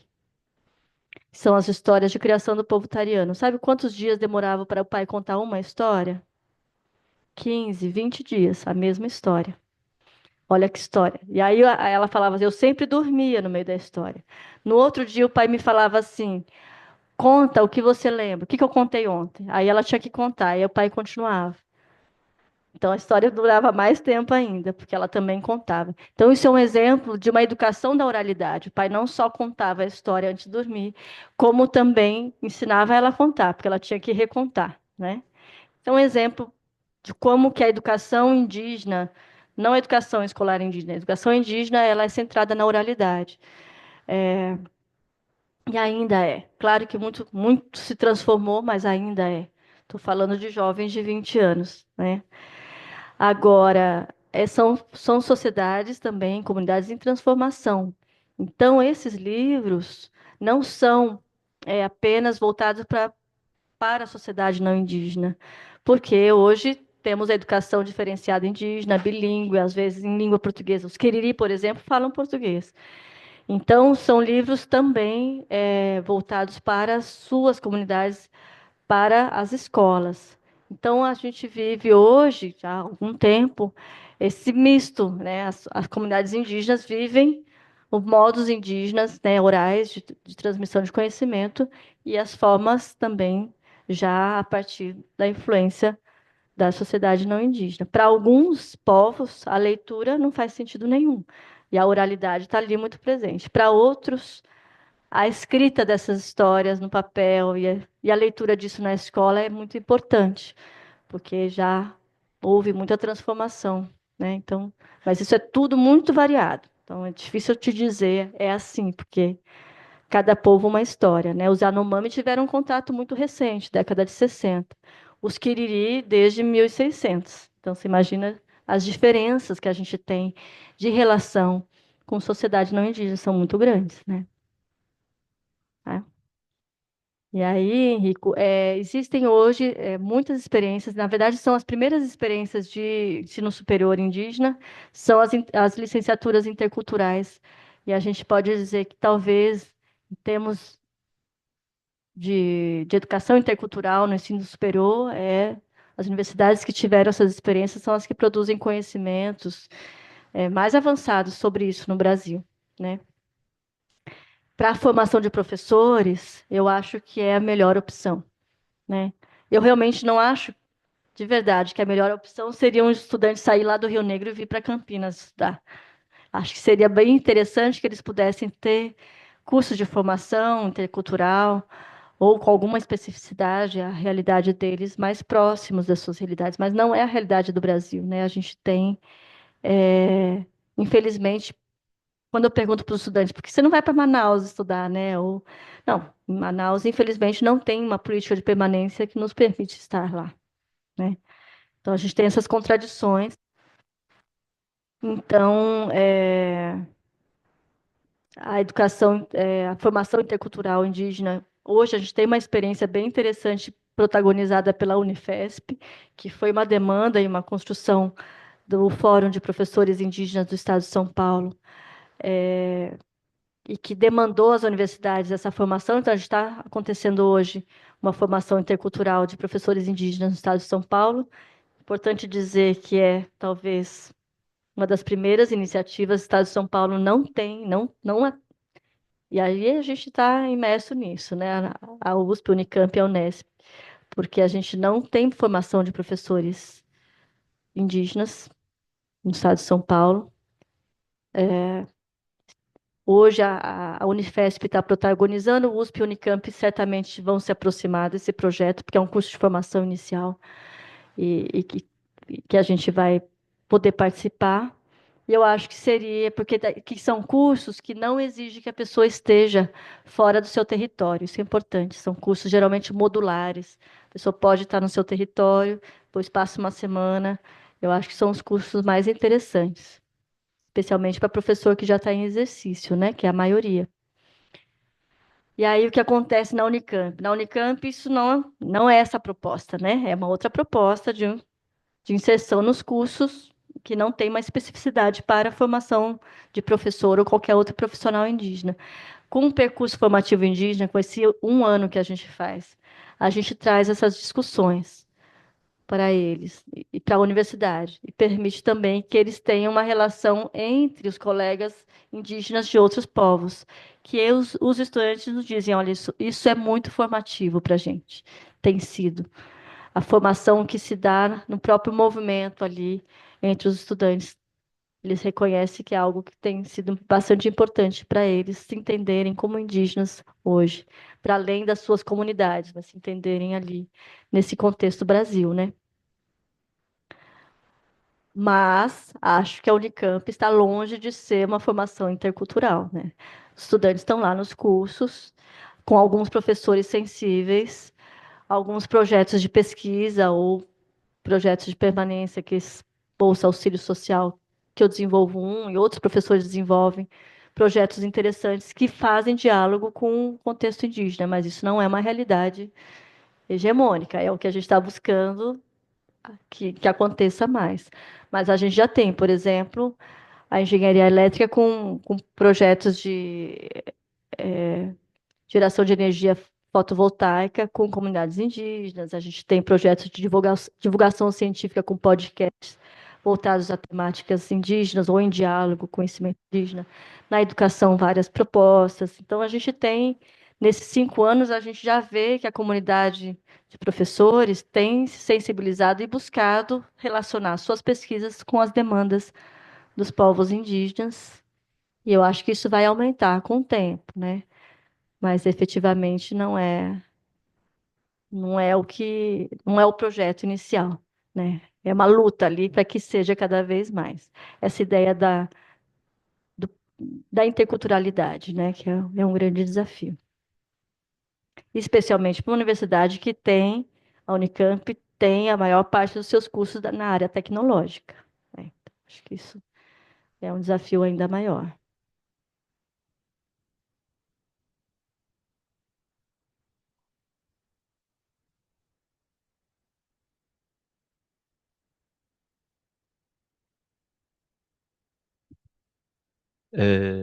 São as histórias de criação do povo tariano. Sabe quantos dias demorava para o pai contar uma história? 15, 20 dias, a mesma história. Olha que história. E aí ela falava assim, eu sempre dormia no meio da história. No outro dia o pai me falava assim, conta o que você lembra. O que eu contei ontem? Aí ela tinha que contar, e o pai continuava. Então a história durava mais tempo ainda, porque ela também contava. Então isso é um exemplo de uma educação da oralidade. O pai não só contava a história antes de dormir, como também ensinava ela a contar, porque ela tinha que recontar, né? Então um exemplo de como que a educação indígena, não a educação escolar indígena, a educação indígena ela é centrada na oralidade. E ainda é. Claro que muito, muito se transformou, mas ainda é. Estou falando de jovens de 20 anos, né? Agora, são sociedades também, comunidades em transformação. Então, esses livros não são apenas voltados para a sociedade não indígena, porque hoje temos a educação diferenciada indígena, bilíngue, às vezes em língua portuguesa. Os Quiriri, por exemplo, falam português. Então, são livros também voltados para as suas comunidades, para as escolas. Então, a gente vive hoje, já há algum tempo, esse misto, né? As comunidades indígenas vivem os modos indígenas, né, orais de transmissão de conhecimento e as formas também já a partir da influência da sociedade não indígena. Para alguns povos, a leitura não faz sentido nenhum, e a oralidade está ali muito presente. Para outros, a escrita dessas histórias no papel e a leitura disso na escola é muito importante, porque já houve muita transformação, né? Então, mas isso é tudo muito variado. Então, é difícil te dizer, é assim, porque cada povo uma história, né? Os Yanomami tiveram um contato muito recente, década de 60. Os Quiriri desde 1600. Então, você imagina as diferenças que a gente tem de relação com sociedade não indígena, são muito grandes, né? Tá? E aí, Henrico, existem hoje muitas experiências, na verdade, são as primeiras experiências de ensino superior indígena, são as licenciaturas interculturais. E a gente pode dizer que talvez, em termos de educação intercultural no ensino superior, as universidades que tiveram essas experiências são as que produzem conhecimentos mais avançados sobre isso no Brasil, né? Para a formação de professores, eu acho que é a melhor opção, né? Eu realmente não acho, de verdade, que a melhor opção seria um estudante sair lá do Rio Negro e vir para Campinas estudar. Acho que seria bem interessante que eles pudessem ter cursos de formação intercultural, ou com alguma especificidade, a realidade deles mais próximos das suas realidades, mas não é a realidade do Brasil, né? A gente tem, infelizmente, quando eu pergunto para os estudantes, por que você não vai para Manaus estudar, né? Ou, não, em Manaus, infelizmente, não tem uma política de permanência que nos permite estar lá, né? Então, a gente tem essas contradições. Então, a educação, a formação intercultural indígena, hoje a gente tem uma experiência bem interessante protagonizada pela Unifesp, que foi uma demanda e uma construção do Fórum de Professores Indígenas do Estado de São Paulo, e que demandou às universidades essa formação. Então, a gente está acontecendo hoje uma formação intercultural de professores indígenas no Estado de São Paulo. Importante dizer que talvez uma das primeiras iniciativas. O Estado de São Paulo não tem, e aí a gente está imerso nisso, né? A USP, a Unicamp e a Unesp, porque a gente não tem formação de professores indígenas no Estado de São Paulo. Hoje a Unifesp está protagonizando, o USP e o Unicamp certamente vão se aproximar desse projeto, porque é um curso de formação inicial e que a gente vai poder participar. E eu acho que seria, porque que são cursos que não exigem que a pessoa esteja fora do seu território, isso é importante, são cursos geralmente modulares, a pessoa pode estar no seu território, depois passa uma semana, eu acho que são os cursos mais interessantes, especialmente para professor que já está em exercício, né, que é a maioria. E aí o que acontece na Unicamp? Na Unicamp isso não é essa proposta, né, é uma outra proposta de inserção nos cursos que não tem uma especificidade para a formação de professor ou qualquer outro profissional indígena. Com o percurso formativo indígena, com esse um ano que a gente traz essas discussões para eles e para a universidade, e permite também que eles tenham uma relação entre os colegas indígenas de outros povos, que os estudantes nos dizem, olha, isso é muito formativo para a gente, tem sido a formação que se dá no próprio movimento ali entre os estudantes. Eles reconhecem que é algo que tem sido bastante importante para eles se entenderem como indígenas hoje, para além das suas comunidades, mas se entenderem ali nesse contexto Brasil, né? Mas acho que a Unicamp está longe de ser uma formação intercultural, né? Os estudantes estão lá nos cursos, com alguns professores sensíveis, alguns projetos de pesquisa ou projetos de permanência, que é Bolsa Auxílio Social, que eu desenvolvo e outros professores desenvolvem projetos interessantes que fazem diálogo com o contexto indígena, mas isso não é uma realidade hegemônica, é o que a gente está buscando que aconteça mais. Mas a gente já tem, por exemplo, a engenharia elétrica com projetos de geração de energia fotovoltaica com comunidades indígenas, a gente tem projetos de divulgação científica com podcasts voltados a temáticas indígenas ou em diálogo com o conhecimento indígena, na educação várias propostas. Então a gente tem, nesses 5 anos, a gente já vê que a comunidade de professores tem se sensibilizado e buscado relacionar suas pesquisas com as demandas dos povos indígenas, e eu acho que isso vai aumentar com o tempo, né? Mas efetivamente não é o projeto inicial, né? É uma luta ali para que seja cada vez mais. Essa ideia do- da interculturalidade, né? Que é um grande desafio. Especialmente para uma universidade que tem, a Unicamp tem a maior parte dos seus cursos na área tecnológica, né? Então, acho que isso é um desafio ainda maior.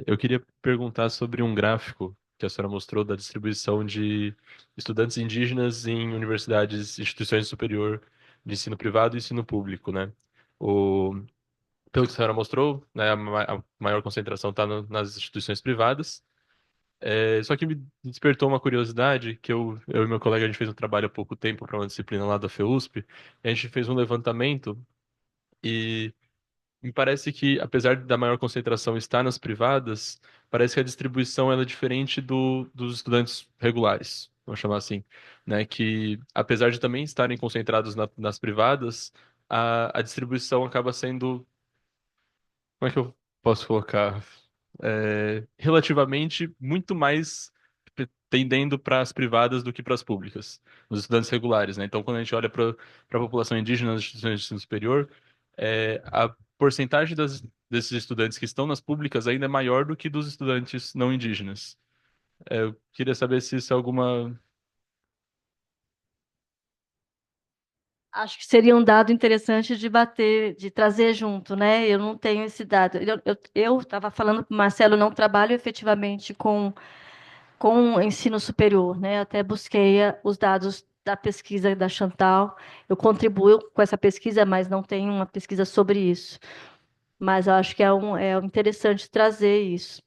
Eu queria perguntar sobre um gráfico que a senhora mostrou da distribuição de estudantes indígenas em universidades, instituições de superior de ensino privado e ensino público, né? O, pelo que a senhora mostrou, né, a maior concentração está nas instituições privadas. Só que me despertou uma curiosidade que eu e meu colega a gente fez um trabalho há pouco tempo para uma disciplina lá da FEUSP, e a gente fez um levantamento e me parece que, apesar da maior concentração estar nas privadas, parece que a distribuição ela é diferente dos estudantes regulares, vamos chamar assim, né? Que, apesar de também estarem concentrados nas privadas, a distribuição acaba sendo, como é que eu posso colocar? Relativamente muito mais tendendo para as privadas do que para as públicas, os estudantes regulares, né? Então, quando a gente olha para a população indígena nas instituições de ensino superior, a porcentagem desses estudantes que estão nas públicas ainda é maior do que dos estudantes não indígenas. Eu queria saber se isso é alguma. Acho que seria um dado interessante de bater, de trazer junto, né? Eu não tenho esse dado. Eu estava falando para o Marcelo, não trabalho efetivamente com ensino superior, né? Até busquei os dados da pesquisa da Chantal. Eu contribuo com essa pesquisa, mas não tenho uma pesquisa sobre isso. mas eu acho que é interessante trazer isso.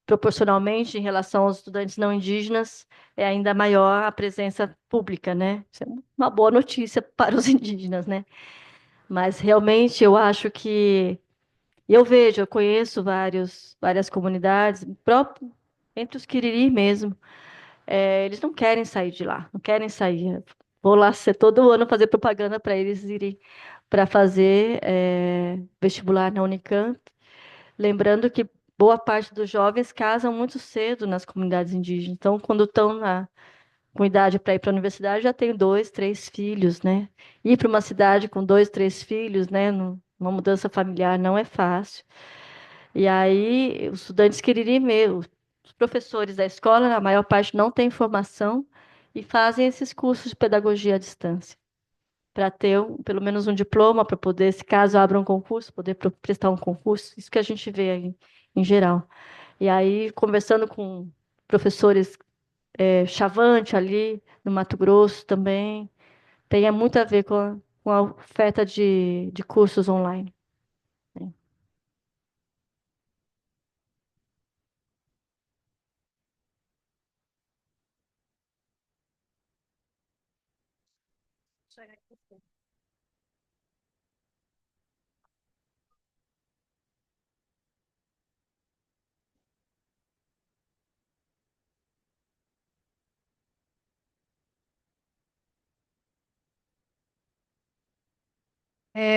Proporcionalmente, em relação aos estudantes não indígenas, é ainda maior a presença pública, né? Isso é uma boa notícia para os indígenas, né? Mas realmente eu acho que eu conheço várias comunidades, próprio entre os Quiriri mesmo, eles não querem sair de lá, não querem sair. Vou lá ser todo ano fazer propaganda para eles irem para fazer vestibular na Unicamp. Lembrando que boa parte dos jovens casam muito cedo nas comunidades indígenas. Então, quando estão com idade para ir para a universidade, já tem dois, três filhos, né? Ir para uma cidade com dois, três filhos, né? Uma mudança familiar não é fácil. E aí, os estudantes queriam mesmo. Os professores da escola, a maior parte não tem formação e fazem esses cursos de pedagogia à distância para ter pelo menos um diploma para poder, se caso abra um concurso, poder prestar um concurso. Isso que a gente vê aí em geral. E aí, conversando com professores Chavante ali no Mato Grosso também, tem muito a ver com a oferta de cursos online. Né?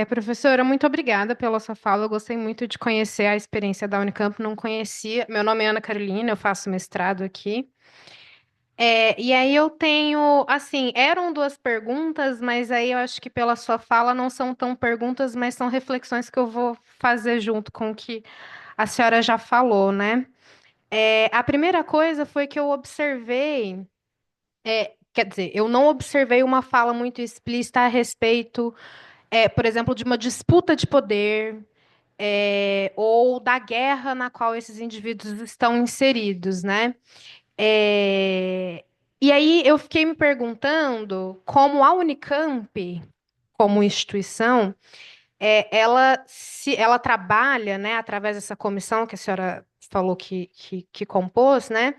Professora, muito obrigada pela sua fala. Eu gostei muito de conhecer a experiência da Unicamp, não conhecia. Meu nome é Ana Carolina, eu faço mestrado aqui. E aí eu tenho, assim, eram duas perguntas, mas aí eu acho que pela sua fala não são tão perguntas, mas são reflexões que eu vou fazer junto com o que a senhora já falou, né? A primeira coisa foi que eu observei, quer dizer, eu não observei uma fala muito explícita a respeito, por exemplo, de uma disputa de poder, ou da guerra na qual esses indivíduos estão inseridos, né? É, E aí eu fiquei me perguntando como a Unicamp, como instituição, ela trabalha, né, através dessa comissão que a senhora falou que compôs, né,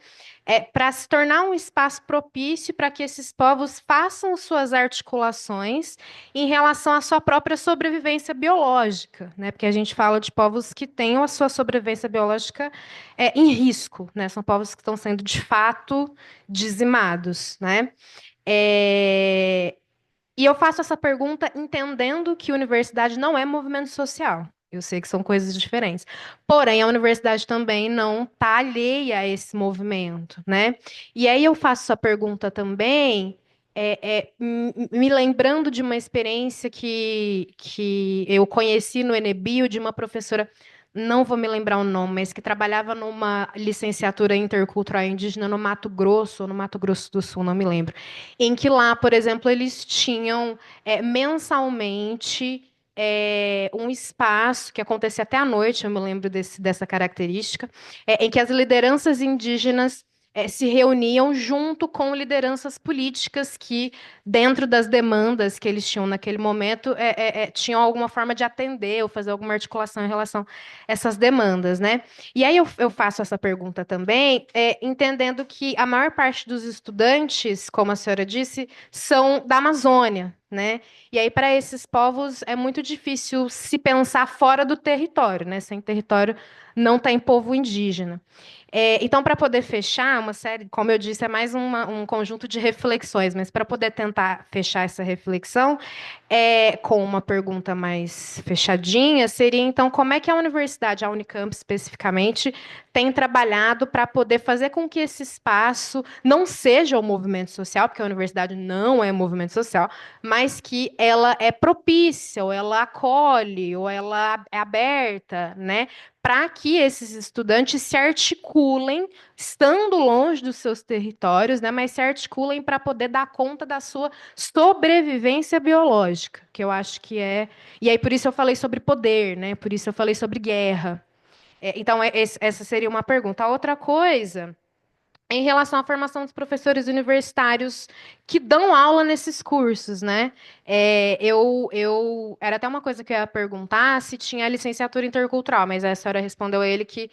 para se tornar um espaço propício para que esses povos façam suas articulações em relação à sua própria sobrevivência biológica, né, porque a gente fala de povos que têm a sua sobrevivência biológica em risco, né, são povos que estão sendo de fato dizimados, né. É, e eu faço essa pergunta entendendo que universidade não é movimento social. Eu sei que são coisas diferentes. Porém, a universidade também não está alheia a esse movimento, né? E aí eu faço essa pergunta também, me lembrando de uma experiência que eu conheci no Enebio, de uma professora, não vou me lembrar o nome, mas que trabalhava numa licenciatura intercultural indígena no Mato Grosso, ou no Mato Grosso do Sul, não me lembro em que lá, por exemplo, eles tinham mensalmente um espaço que acontecia até à noite, eu me lembro dessa característica, em que as lideranças indígenas se reuniam junto com lideranças políticas que, dentro das demandas que eles tinham naquele momento, tinham alguma forma de atender ou fazer alguma articulação em relação a essas demandas, né? E aí eu faço essa pergunta também, entendendo que a maior parte dos estudantes, como a senhora disse, são da Amazônia, né? E aí, para esses povos, é muito difícil se pensar fora do território, né? Sem território não tem povo indígena. Então, para poder fechar uma série, como eu disse, é mais um conjunto de reflexões, mas para poder tentar fechar essa reflexão, com uma pergunta mais fechadinha, seria então como é que a universidade, a Unicamp especificamente, tem trabalhado para poder fazer com que esse espaço não seja o movimento social, porque a universidade não é movimento social, mas que ela é propícia, ou ela acolhe, ou ela é aberta, né? Para que esses estudantes se articulem, estando longe dos seus territórios, né, mas se articulem para poder dar conta da sua sobrevivência biológica, que eu acho que é. E aí, por isso eu falei sobre poder, né? Por isso eu falei sobre guerra. Então, essa seria uma pergunta. A outra coisa em relação à formação dos professores universitários que dão aula nesses cursos, né? Era até uma coisa que eu ia perguntar se tinha licenciatura intercultural, mas a senhora respondeu a ele que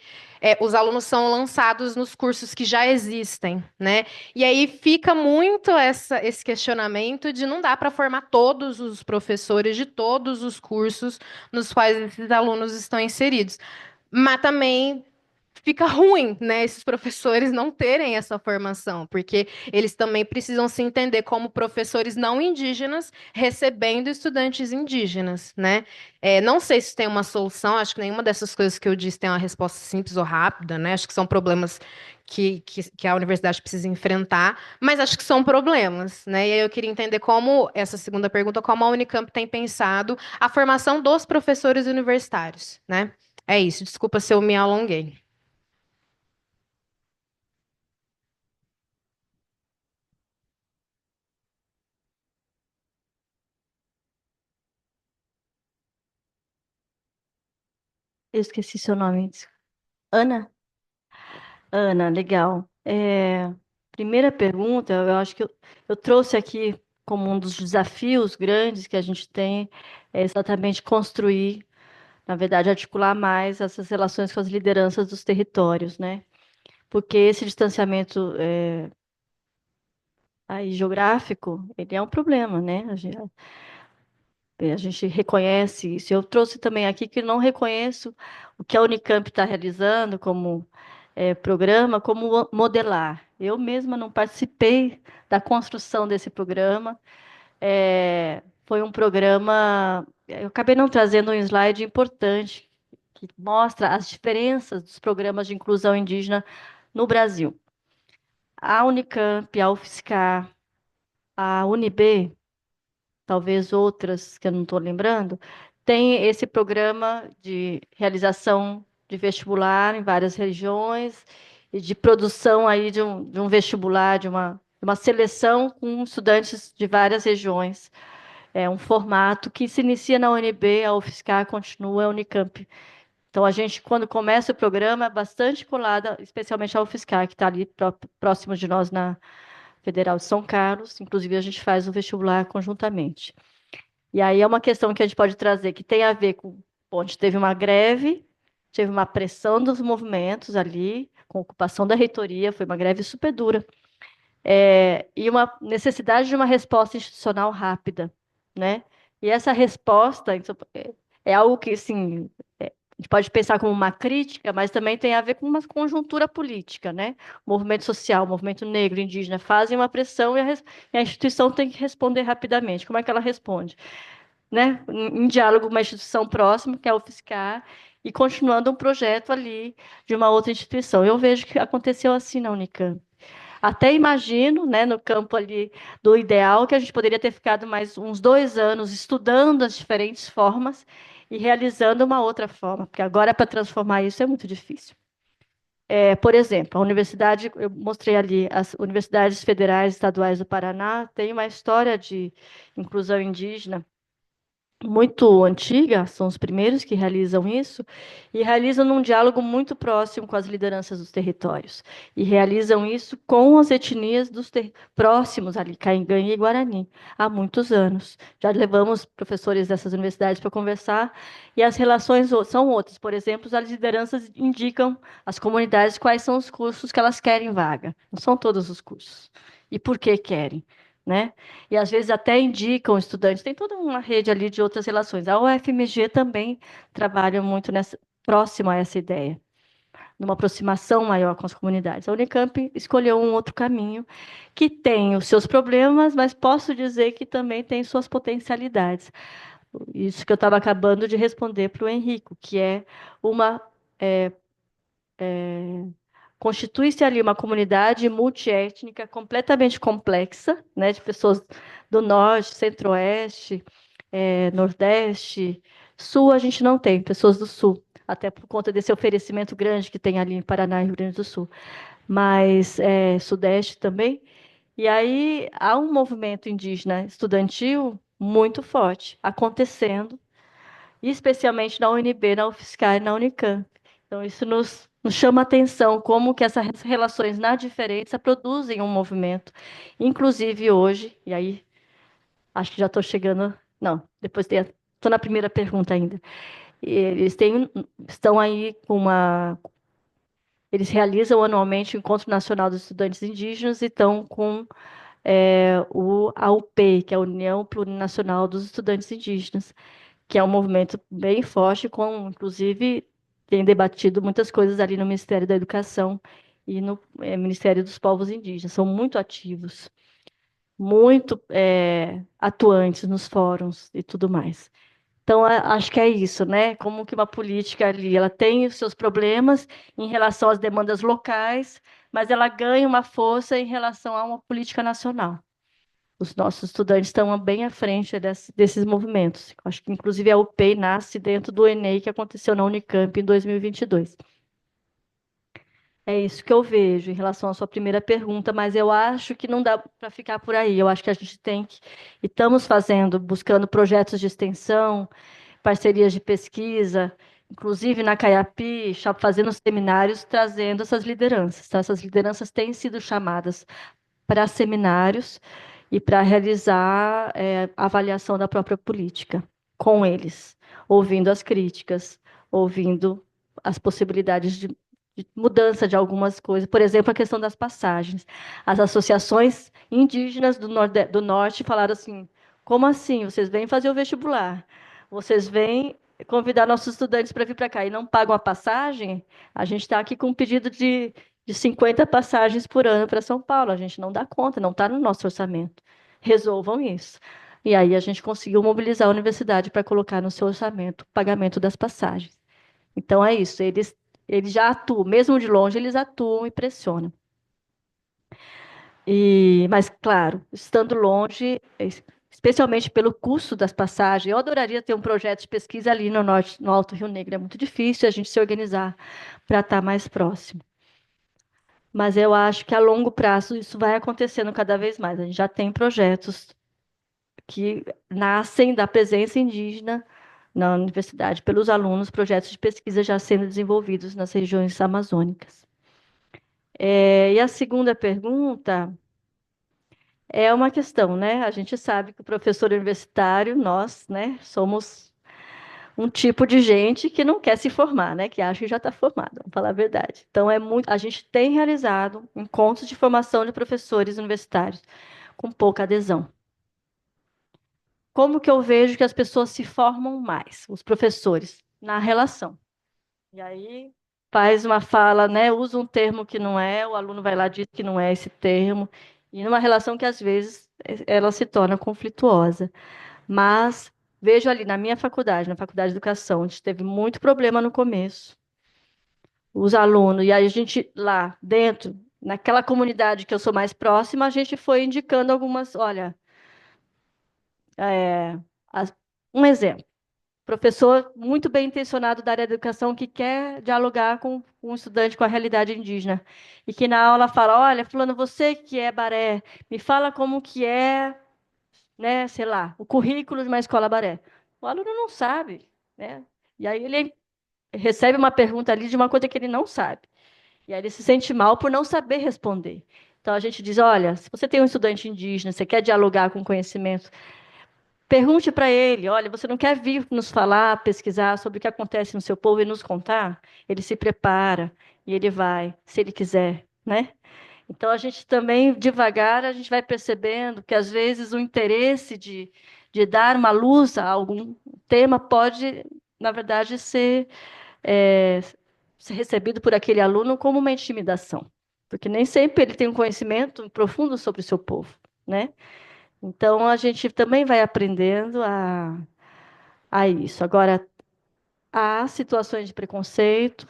os alunos são lançados nos cursos que já existem, né? E aí fica muito esse questionamento de não dá para formar todos os professores de todos os cursos nos quais esses alunos estão inseridos. Mas também fica ruim, né, esses professores não terem essa formação, porque eles também precisam se entender como professores não indígenas recebendo estudantes indígenas, né? Não sei se tem uma solução, acho que nenhuma dessas coisas que eu disse tem uma resposta simples ou rápida, né? Acho que são problemas que a universidade precisa enfrentar, mas acho que são problemas, né? E aí eu queria entender como, essa segunda pergunta, como a Unicamp tem pensado a formação dos professores universitários, né? É isso, desculpa se eu me alonguei. Eu esqueci seu nome. Ana? Ana, legal. Primeira pergunta, eu acho que eu trouxe aqui como um dos desafios grandes que a gente tem é exatamente construir, na verdade, articular mais essas relações com as lideranças dos territórios, né? Porque esse distanciamento aí geográfico, ele é um problema, né? A gente reconhece isso. Eu trouxe também aqui que não reconheço o que a Unicamp está realizando como programa, como modelar. Eu mesma não participei da construção desse programa. Foi um programa. Eu acabei não trazendo um slide importante que mostra as diferenças dos programas de inclusão indígena no Brasil. A Unicamp, a UFSCar, a UNB, talvez outras que eu não estou lembrando, tem esse programa de realização de vestibular em várias regiões e de produção aí de um vestibular, de uma seleção com estudantes de várias regiões. É um formato que se inicia na UNB, a UFSCar continua a Unicamp. Então, a gente, quando começa o programa, é bastante colada, especialmente a UFSCar, que está ali próximo de nós na Federal de São Carlos. Inclusive, a gente faz o vestibular conjuntamente. E aí é uma questão que a gente pode trazer, que tem a ver com onde teve uma greve, teve uma pressão dos movimentos ali, com ocupação da reitoria, foi uma greve super dura, e uma necessidade de uma resposta institucional rápida, né? E essa resposta então, é algo que, assim, a gente pode pensar como uma crítica, mas também tem a ver com uma conjuntura política, né? O movimento social, o movimento negro, indígena, fazem uma pressão e a instituição tem que responder rapidamente. Como é que ela responde? Né, em diálogo com uma instituição próxima, que é a UFSCar, e continuando um projeto ali de uma outra instituição. Eu vejo que aconteceu assim na Unicamp. Até imagino, né, no campo ali do ideal, que a gente poderia ter ficado mais uns 2 anos estudando as diferentes formas e realizando uma outra forma, porque agora para transformar isso é muito difícil. Por exemplo, a universidade, eu mostrei ali, as universidades federais estaduais do Paraná têm uma história de inclusão indígena muito antiga, são os primeiros que realizam isso, e realizam num diálogo muito próximo com as lideranças dos territórios. E realizam isso com as etnias próximos ali, Cainganha e Guarani, há muitos anos. Já levamos professores dessas universidades para conversar, e as relações são outras. Por exemplo, as lideranças indicam às comunidades quais são os cursos que elas querem vaga. Não são todos os cursos. E por que querem, né? E às vezes até indicam estudantes, tem toda uma rede ali de outras relações. A UFMG também trabalha muito próximo a essa ideia, numa aproximação maior com as comunidades. A Unicamp escolheu um outro caminho que tem os seus problemas, mas posso dizer que também tem suas potencialidades. Isso que eu estava acabando de responder para o Henrico, que é uma constitui-se ali uma comunidade multiétnica completamente complexa, né, de pessoas do norte, centro-oeste, nordeste, sul a gente não tem, pessoas do sul, até por conta desse oferecimento grande que tem ali em Paraná e Rio Grande do Sul, mas sudeste também. E aí há um movimento indígena estudantil muito forte acontecendo, especialmente na UNB, na UFSCar e na Unicamp. Então, isso nos nos chama a atenção como que essas relações na diferença produzem um movimento. Inclusive hoje, e aí acho que já estou chegando. Não, depois estou na primeira pergunta ainda. Estão aí com uma. Eles realizam anualmente o Encontro Nacional dos Estudantes Indígenas e estão com a UP, que é a União Plurinacional dos Estudantes Indígenas, que é um movimento bem forte, inclusive, tem debatido muitas coisas ali no Ministério da Educação e no Ministério dos Povos Indígenas. São muito ativos, muito atuantes nos fóruns e tudo mais. Então, acho que é isso, né? Como que uma política ali, ela tem os seus problemas em relação às demandas locais, mas ela ganha uma força em relação a uma política nacional. Os nossos estudantes estão bem à frente desses movimentos. Acho que, inclusive, a UPEI nasce dentro do Enem, que aconteceu na Unicamp em 2022. É isso que eu vejo em relação à sua primeira pergunta, mas eu acho que não dá para ficar por aí. Eu acho que a gente tem que, e estamos buscando projetos de extensão, parcerias de pesquisa, inclusive na Caiapi, fazendo seminários, trazendo essas lideranças. Tá? Essas lideranças têm sido chamadas para seminários e para realizar a avaliação da própria política com eles, ouvindo as críticas, ouvindo as possibilidades de mudança de algumas coisas. Por exemplo, a questão das passagens. As associações indígenas do norte falaram assim: como assim? Vocês vêm fazer o vestibular? Vocês vêm convidar nossos estudantes para vir para cá e não pagam a passagem? A gente está aqui com um pedido de 50 passagens por ano para São Paulo. A gente não dá conta, não está no nosso orçamento. Resolvam isso. E aí a gente conseguiu mobilizar a universidade para colocar no seu orçamento o pagamento das passagens. Então é isso, eles já atuam, mesmo de longe, eles atuam e pressionam. Mas, claro, estando longe, especialmente pelo custo das passagens, eu adoraria ter um projeto de pesquisa ali no norte, no Alto Rio Negro. É muito difícil a gente se organizar para estar mais próximo. Mas eu acho que a longo prazo isso vai acontecendo cada vez mais. A gente já tem projetos que nascem da presença indígena na universidade, pelos alunos, projetos de pesquisa já sendo desenvolvidos nas regiões amazônicas. E a segunda pergunta é uma questão, né? A gente sabe que o professor universitário, nós, né, somos um tipo de gente que não quer se formar, né? Que acha que já está formado, vamos falar a verdade. Então, a gente tem realizado encontros de formação de professores universitários com pouca adesão. Como que eu vejo que as pessoas se formam mais, os professores, na relação? E aí faz uma fala, né? Usa um termo que não é, o aluno vai lá e diz que não é esse termo, e numa relação que às vezes ela se torna conflituosa. Mas vejo ali na minha faculdade, na Faculdade de Educação, a gente teve muito problema no começo. Os alunos, e aí a gente lá dentro, naquela comunidade que eu sou mais próxima, a gente foi indicando algumas, olha, um exemplo. Professor muito bem intencionado da área da educação que quer dialogar com um estudante com a realidade indígena. E que na aula fala, olha, fulano, você que é Baré, me fala como que é, né, sei lá, o currículo de uma escola Baré. O aluno não sabe, né? E aí ele recebe uma pergunta ali de uma coisa que ele não sabe. E aí ele se sente mal por não saber responder. Então a gente diz, olha, se você tem um estudante indígena, você quer dialogar com conhecimento, pergunte para ele, olha, você não quer vir nos falar, pesquisar sobre o que acontece no seu povo e nos contar? Ele se prepara e ele vai, se ele quiser, né? Então, a gente também, devagar, a gente vai percebendo que, às vezes, o interesse de dar uma luz a algum tema pode, na verdade, ser recebido por aquele aluno como uma intimidação, porque nem sempre ele tem um conhecimento profundo sobre o seu povo, né? Então, a gente também vai aprendendo a isso. Agora, há situações de preconceito,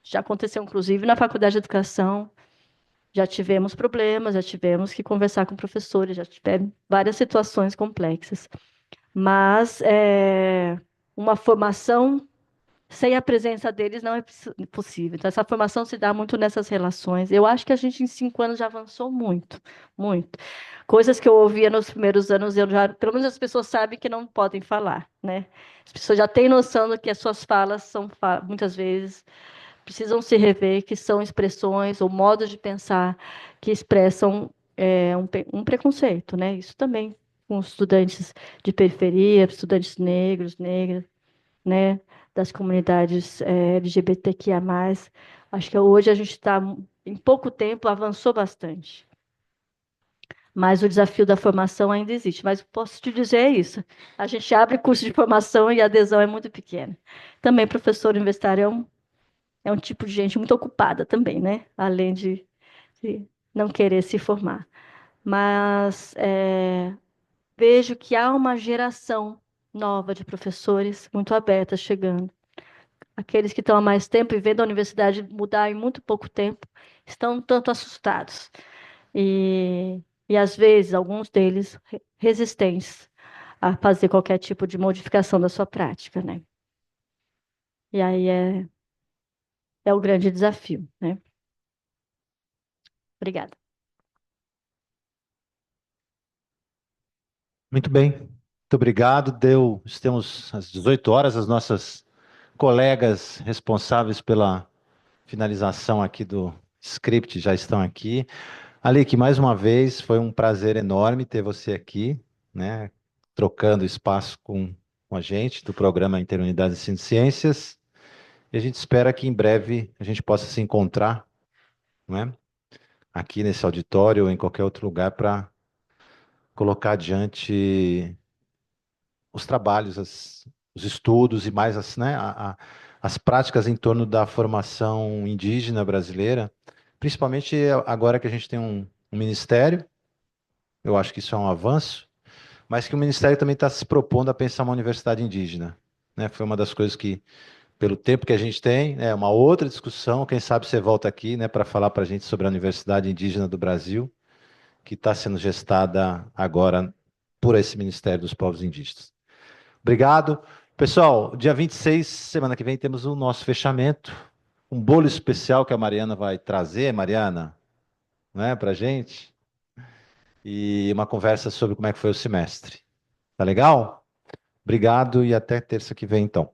já aconteceu, inclusive, na Faculdade de Educação, já tivemos problemas, já tivemos que conversar com professores, já tivemos várias situações complexas. Mas uma formação sem a presença deles não é possível. Então, essa formação se dá muito nessas relações. Eu acho que a gente, em 5 anos, já avançou muito, muito. Coisas que eu ouvia nos primeiros anos, pelo menos as pessoas sabem que não podem falar, né? As pessoas já têm noção de que as suas falas são, muitas vezes, precisam se rever, que são expressões ou modos de pensar que expressam um preconceito, né? Isso também com os estudantes de periferia, estudantes negros, negras, né? Das comunidades LGBTQIA+. Acho que hoje a gente está, em pouco tempo, avançou bastante. Mas o desafio da formação ainda existe. Mas posso te dizer isso. A gente abre curso de formação e a adesão é muito pequena. Também professor universitário é um tipo de gente muito ocupada também, né? Além de não querer se formar. Mas vejo que há uma geração nova de professores muito aberta chegando. Aqueles que estão há mais tempo e vendo a universidade mudar em muito pouco tempo estão um tanto assustados. E às vezes, alguns deles resistentes a fazer qualquer tipo de modificação da sua prática, né? E aí é o grande desafio, né? Obrigada. Muito bem, muito obrigado. Estamos às 18 horas, as nossas colegas responsáveis pela finalização aqui do script já estão aqui. Alice, mais uma vez, foi um prazer enorme ter você aqui, né, trocando espaço com a gente do programa Interunidades de Ciências. E a gente espera que em breve a gente possa se encontrar, né, aqui nesse auditório ou em qualquer outro lugar para colocar adiante os trabalhos, os estudos e mais as práticas em torno da formação indígena brasileira, principalmente agora que a gente tem um ministério, eu acho que isso é um avanço, mas que o ministério também está se propondo a pensar uma universidade indígena, né? Foi uma das coisas que, pelo tempo que a gente tem, é uma outra discussão, quem sabe você volta aqui, né, para falar para a gente sobre a Universidade Indígena do Brasil, que está sendo gestada agora por esse Ministério dos Povos Indígenas. Obrigado. Pessoal, dia 26, semana que vem, temos o nosso fechamento. Um bolo especial que a Mariana vai trazer, Mariana, né, para gente. E uma conversa sobre como é que foi o semestre. Tá legal? Obrigado e até terça que vem, então.